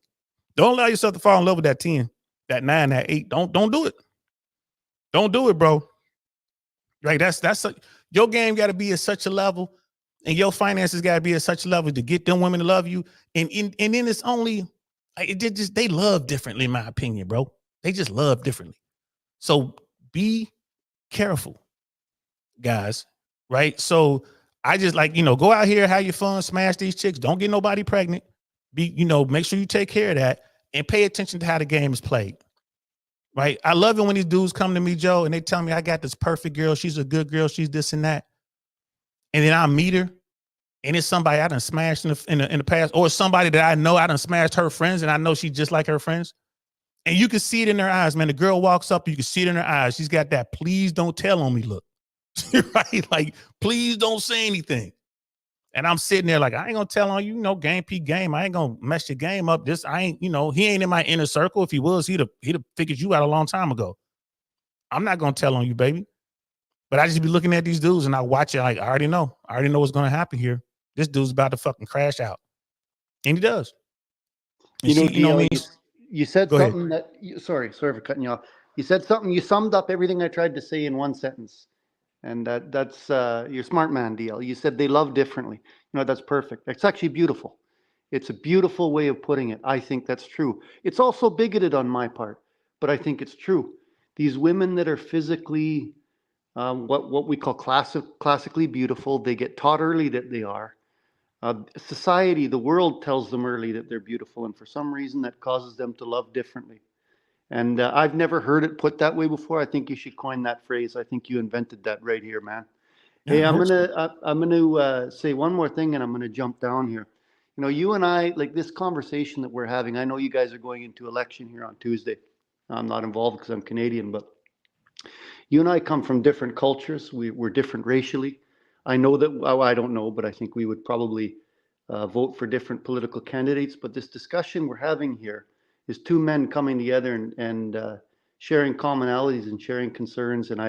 Don't allow yourself to fall in love with that 10, that 9, that 8. Don't do it. Don't do it, bro. Right? Your game got to be at such a level, and your finances got to be at such a level to get them women to love you. And then it's only they love differently, in my opinion, bro. They just love differently. So be careful, guys. Right? So I just go out here, have your fun, smash these chicks. Don't get nobody pregnant. Make sure you take care of that and pay attention to how the game is played. Right? I love it when these dudes come to me, Joe, and they tell me I got this perfect girl. She's a good girl. She's this and that. And then I meet her, and it's somebody I done smashed in the past, or somebody that I know I done smashed her friends, and I know she's just like her friends. And you can see it in their eyes, man. The girl walks up, you can see it in her eyes. She's got that please don't tell on me look. Right? Like, please don't say anything. And I'm sitting there like, I ain't gonna tell on you, game P game. I ain't gonna mess your game up. He ain't in my inner circle. If he was, he'd have figured you out a long time ago. I'm not gonna tell on you, baby. But I just be looking at these dudes and I watch it like, I already know what's gonna happen here. This dude's about to fucking crash out. And he does. And you said Go something ahead. Sorry for cutting you off. You said something, you summed up everything I tried to say in one sentence. And that's your smart man, DL. You said they love differently. That's perfect. It's actually beautiful. It's a beautiful way of putting it. I think that's true. It's also bigoted on my part, but I think it's true. These women that are physically, what we call classically beautiful, they get taught early that they are. Society, the world tells them early that they're beautiful, and for some reason that causes them to love differently. And I've never heard it put that way before. I think you should coin that phrase. I think you invented that right here, man. Yeah, hey, I'm gonna say one more thing, and I'm gonna jump down here. You and I, like this conversation that we're having. I know you guys are going into election here on Tuesday. I'm not involved because I'm Canadian, but you and I come from different cultures. We're different racially. I know that. Well, I don't know, but I think we would probably vote for different political candidates. But this discussion we're having here is two men coming together and sharing commonalities and sharing concerns. And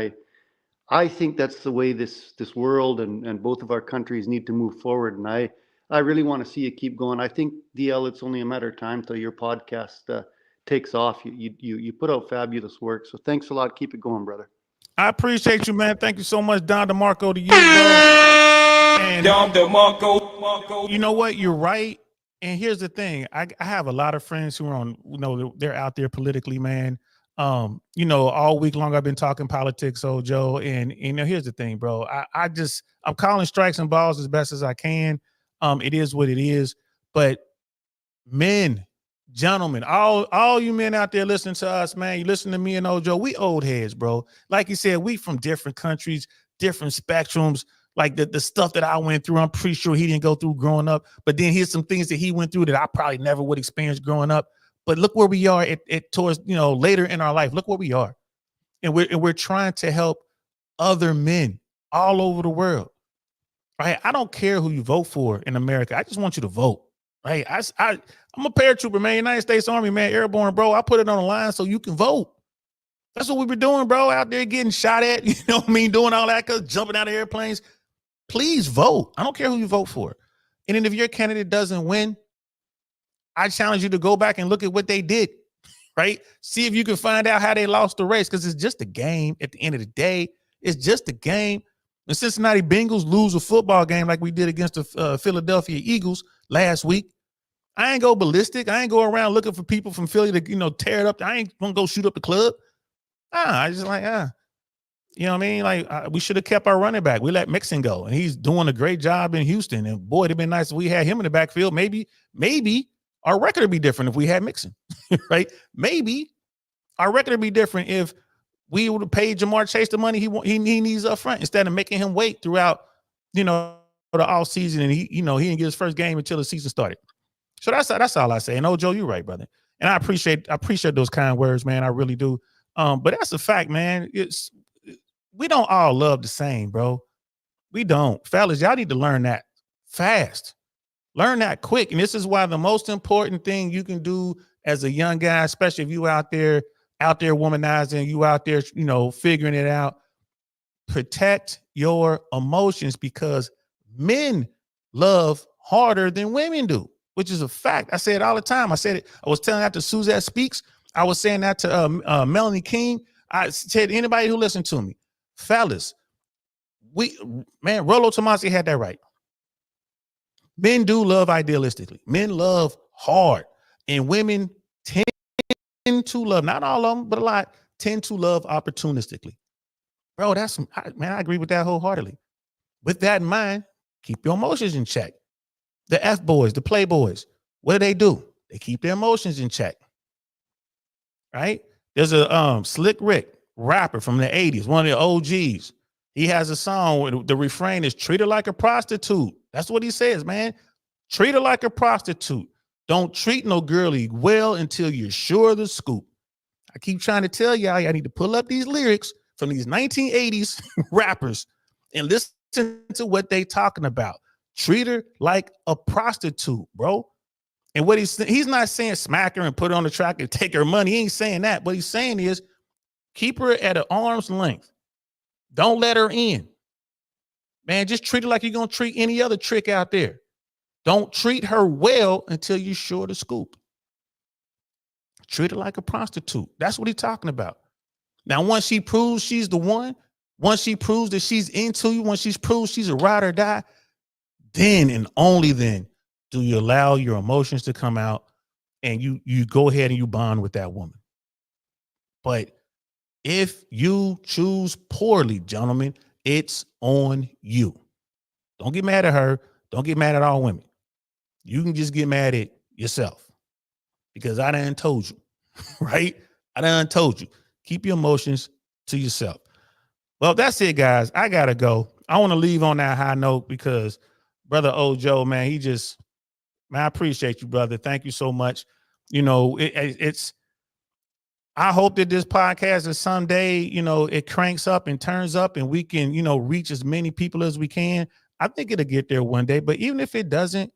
I think that's the way this world and both of our countries need to move forward. And I really want to see it keep going. I think, DL, it's only a matter of time till your podcast takes off. You put out fabulous work. So thanks a lot. Keep it going, brother. I appreciate you, man. Thank you so much, Don DeMarco, to you, bro. And Don DeMarco. You know what? You're right. And here's the thing. I have a lot of friends who are on, they're out there politically, man. All week long I've been talking politics, old Joe. And here's the thing, bro. I'm calling strikes and balls as best as I can. It is what it is. But men, gentlemen, all you men out there listening to us, man, you listen to me and old Joe, we old heads, bro. Like you said, we from different countries, different spectrums. Like the stuff that I went through, I'm pretty sure he didn't go through growing up. But then here's some things that he went through that I probably never would experience growing up. But look where we are towards later in our life. Look where we are, and we're trying to help other men all over the world. Right? I don't care who you vote for in America. I just want you to vote. Right? I'm a paratrooper, man. United States Army, man, airborne, bro. I put it on the line so you can vote. That's what we were doing, bro. Out there getting shot at. You know what I mean? Doing all that, jumping out of airplanes. Please vote. I don't care who you vote for. And then if your candidate doesn't win, I challenge you to go back and look at what they did, right? See if you can find out how they lost the race, because it's just a game at the end of the day. It's just a game. The Cincinnati Bengals lose a football game like we did against the Philadelphia Eagles last week. I ain't go ballistic. I ain't go around looking for people from Philly to, tear it up. I ain't gonna go shoot up the club. I just You know what I mean? Like we should have kept our running back. We let Mixon go, and he's doing a great job in Houston. And boy, it'd been nice if we had him in the backfield. Maybe our record would be different if we had Mixon, right? Maybe our record would be different if we would have paid Jamar Chase the money he needs up front instead of making him wait throughout, the off season, and he didn't get his first game until the season started. So that's all I say. And Joe, you're right, brother. And I appreciate those kind words, man. I really do. But that's a fact, man. We don't all love the same, bro. We don't. Fellas, y'all need to learn that fast. Learn that quick. And this is why the most important thing you can do as a young guy, especially if you out there womanizing, you out there, figuring it out, protect your emotions, because men love harder than women do, which is a fact. I say it all the time. I said it. I was telling that to Suzette Speaks. I was saying that to Melanie King. I said to anybody who listened to me, fellas, Rollo Tomasi had that right. Men do love idealistically. Men love hard, and women tend to love, not all of them, but a lot, tend to love opportunistically. Bro, I agree with that wholeheartedly. With that in mind, keep your emotions in check. The F-boys, the playboys, what do? They keep their emotions in check. Right? There's a Slick Rick rapper from the 80s, one of the OGs. He has a song where the refrain is treat her like a prostitute. That's what he says, man. Treat her like a prostitute. Don't treat no girlie well until you're sure of the scoop. I keep trying to tell y'all, I need to pull up these lyrics from these 1980s rappers and listen to what they talking about. Treat her like a prostitute, bro. And what he's not saying smack her and put her on the track and take her money. He ain't saying that. What he's saying is keep her at an arm's length. Don't let her in. Man, just treat her like you're going to treat any other trick out there. Don't treat her well until you're sure to scoop. Treat her like a prostitute. That's what he's talking about. Now, once she proves she's the one, once she proves that she's into you, once she's proved she's a ride or die, then and only then do you allow your emotions to come out and you go ahead and you bond with that woman. But if you choose poorly, gentlemen, it's on you. Don't get mad at her. Don't get mad at all women. You can just get mad at yourself because I done told you, right? I done told you. Keep your emotions to yourself. Well, that's it, guys. I got to go. I want to leave on that high note because Brother Ojo, man, I appreciate you, brother. Thank you so much. I hope that this podcast is someday, it cranks up and turns up and we can, reach as many people as we can. I think it'll get there one day. But even if it doesn't,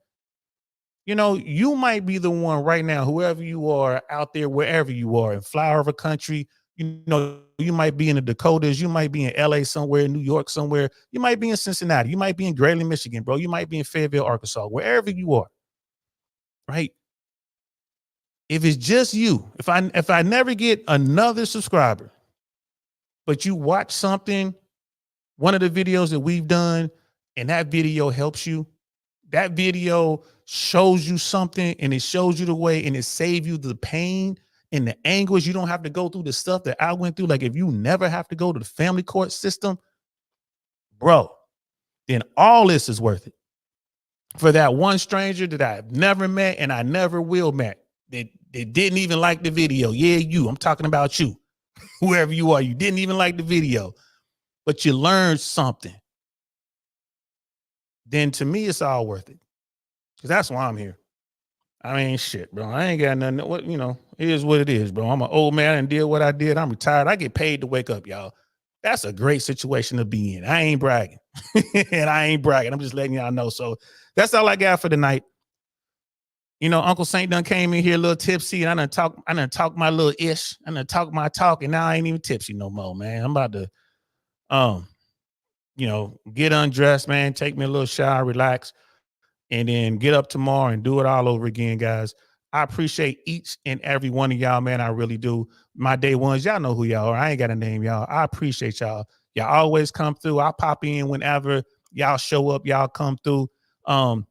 you might be the one right now, whoever you are out there, wherever you are in flower of a country, you might be in the Dakotas, you might be in LA somewhere, New York somewhere, you might be in Cincinnati, you might be in Grayling, Michigan, bro. You might be in Fayetteville, Arkansas, wherever you are, right? If it's just you, if I never get another subscriber, but you watch something, one of the videos that we've done, and that video helps you, that video shows you something and it shows you the way and it saves you the pain and the anguish. You don't have to go through the stuff that I went through. Like if you never have to go to the family court system, bro, then all this is worth it. For that one stranger that I've never met and I never will met, that didn't even like the video. Yeah, I'm talking about you. Whoever you are, you didn't even like the video, but you learned something. Then to me, it's all worth it. Because that's why I'm here. I mean, shit, bro. I ain't got nothing. It is what it is, bro. I'm an old man and did what I did. I'm retired. I get paid to wake up, y'all. That's a great situation to be in. I ain't bragging. And I ain't bragging. I'm just letting y'all know. So that's all I got for tonight. Uncle Saint done came in here a little tipsy, and I done talk my little ish. I done talk my talk, and now I ain't even tipsy no more, man. I'm about to, get undressed, man. Take me a little shower, relax, and then get up tomorrow and do it all over again, guys. I appreciate each and every one of y'all, man. I really do. My day ones, y'all know who y'all are. I ain't got to name y'all. I appreciate y'all. Y'all always come through. I'll pop in whenever y'all show up. Y'all come through. And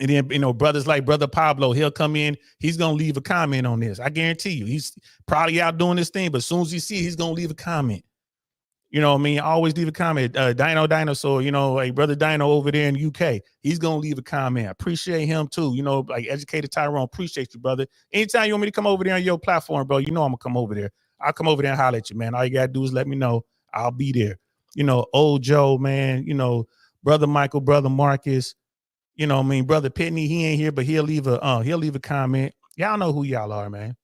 then, brothers like Brother Pablo, he'll come in. He's going to leave a comment on this. I guarantee you. He's probably out doing this thing, but as soon as he sees it, he's going to leave a comment. You know what I mean? Always leave a comment. Dino Dinosaur, you know, like brother Dino over there in the UK, he's going to leave a comment. I appreciate him too. You know, like Educated Tyrone, appreciate you, brother. Anytime you want me to come over there on your platform, bro, you know I'm going to come over there. I'll come over there and holler at you, man. All you got to do is let me know. I'll be there. You know, old Joe, man, you know, brother Michael, brother Marcus, you know what I mean? Brother Pitney, he ain't here, but he'll leave a comment. Y'all know who y'all are, man.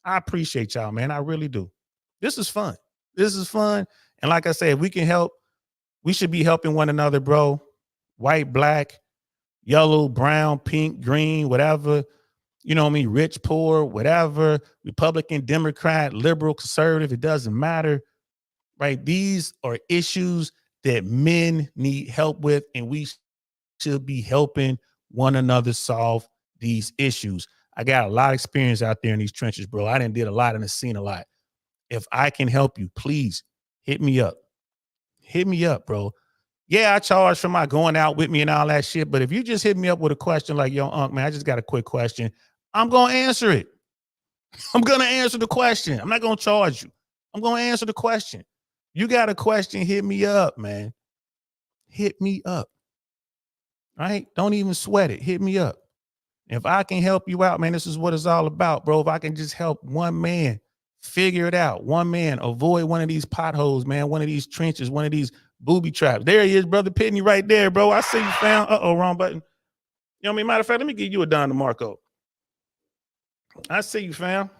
I appreciate y'all, man. I really do. This is fun. This is fun. And like I said, if we can help, we should be helping one another, bro. White, black, yellow, brown, pink, green, whatever. You know what I mean? Rich, poor, whatever. Republican, Democrat, liberal, conservative. It doesn't matter, right? These are issues that men need help with, and we should be helping one another solve these issues. I got a lot of experience out there in these trenches, bro. I done did a lot and have seen a lot. If I can help you, please hit me up. Hit me up, bro. Yeah, I charge for my going out with me and all that shit. But if you just hit me up with a question like, yo, Unc, man, I just got a quick question, I'm going to answer it. I'm going to answer the question. I'm not going to charge you. I'm going to answer the question. You got a question, hit me up, man. Hit me up. Right? Don't even sweat it. Hit me up. If I can help you out, man, this is what it's all about, bro. If I can just help one man figure it out, one man avoid one of these potholes, man, one of these trenches, one of these booby traps. There he is, brother Pitney, right there, bro. I see you, fam. Uh-oh, wrong button. You know what I mean? Matter of fact, let me give you a Don DeMarco. I see you, fam.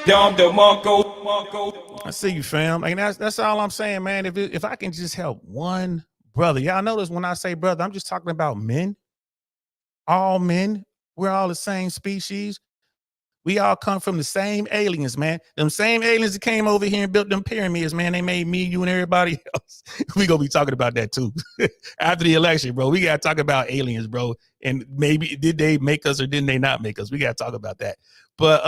Don DeMarco. I see you, fam. Like that's all I'm saying, man. If I can just help one brother, y'all notice when I say brother, I'm just talking about men. All men. We're all the same species. We all come from the same aliens, man. Them same aliens that came over here and built them pyramids, man. They made me, you, and everybody else. We gonna be talking about that too. After the election, bro. We gotta talk about aliens, bro. And maybe did they make us or didn't they not make us? We gotta talk about that. But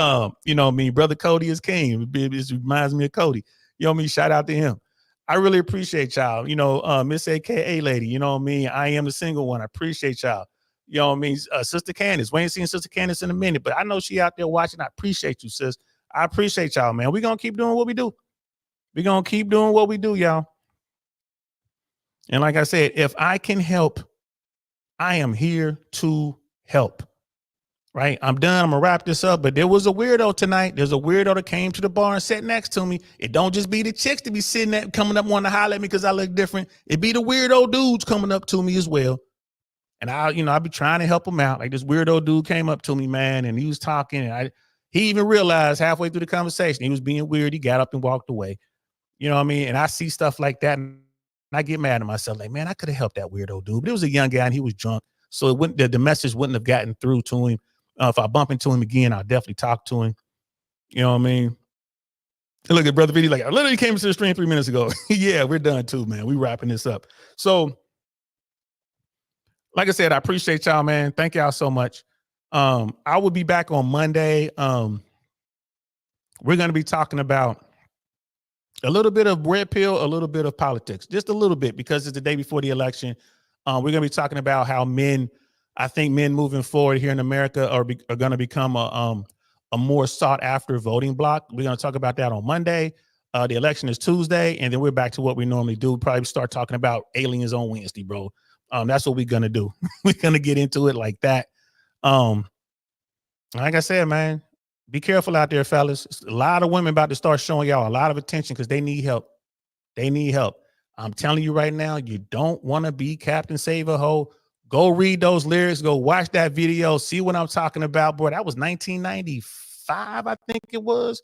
you know what I mean, brother Cody is king. It reminds me of Cody. You know what I mean? Shout out to him. I really appreciate y'all. You know, Miss AKA lady, you know what I mean? I am the single one. I appreciate y'all. You know what I mean? Sister Candace. We ain't seen Sister Candace in a minute, but I know she out there watching. I appreciate you, sis. I appreciate y'all, man. We're going to keep doing what we do. We're going to keep doing what we do, y'all. And like I said, if I can help, I am here to help. Right? I'm done. I'm going to wrap this up. But there was a weirdo tonight. There's a weirdo that came to the bar and sat next to me. It don't just be the chicks to be sitting there coming up wanting to holler at me because I look different. It be the weirdo dudes coming up to me as well. And I'll be trying to help him out. Like this weirdo dude came up to me, man, and he was talking. And he even realized halfway through the conversation, he was being weird. He got up and walked away. You know what I mean? And I see stuff like that, and I get mad at myself. Like, man, I could have helped that weirdo dude. But it was a young guy, and he was drunk. So it wouldn't, the message wouldn't have gotten through to him. If I bump into him again, I'll definitely talk to him. You know what I mean? And look at Brother VD, like, I literally came to the stream 3 minutes ago. Yeah, we're done too, man. We wrapping this up. So, like I said, I appreciate y'all, man. Thank y'all so much. I will be back on Monday. We're going to be talking about a little bit of red pill, a little bit of politics, just a little bit, because it's the day before the election. We're going to be talking about how I think men moving forward here in America are going to become a more sought after voting bloc. We're going to talk about that on Monday. The election is Tuesday, and then we're back to what we normally do. Probably start talking about aliens on Wednesday, bro. That's what we're gonna do. We're gonna get into it like that. Like I said, man, be careful out there, fellas. A lot of women about to start showing y'all a lot of attention because they need help. They need help. I'm telling you right now, you don't want to be Captain Save a Hoe. Go read those lyrics. Go watch that video. See what I'm talking about, boy. That was 1995, I think it was,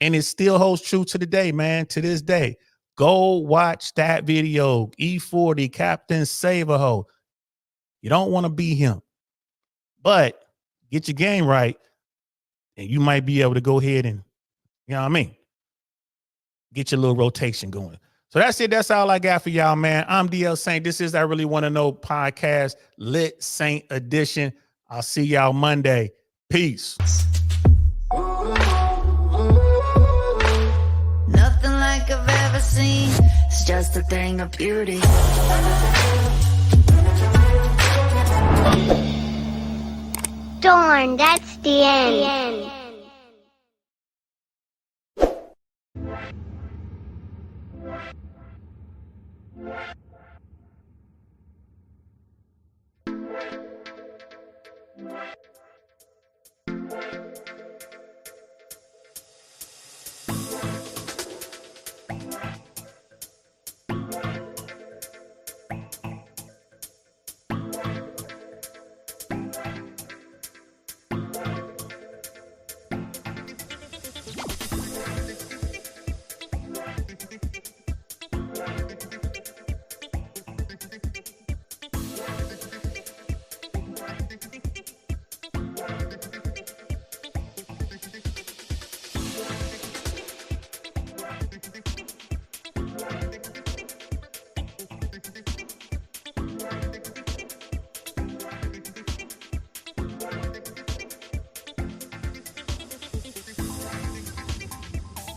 and it still holds true to the day, man. To this day. Go watch that video. E40, Captain Save a Hoe. You don't want to be him. But get your game right, and you might be able to go ahead and, you know what I mean, get your little rotation going. So that's it. That's all I got for y'all, man. I'm DL Saint. This is I Really Want to Know podcast, Lit Saint edition. I'll see y'all Monday. Peace. Nothing like I've ever seen. It's just a thing of beauty. Darn, that's the end. you.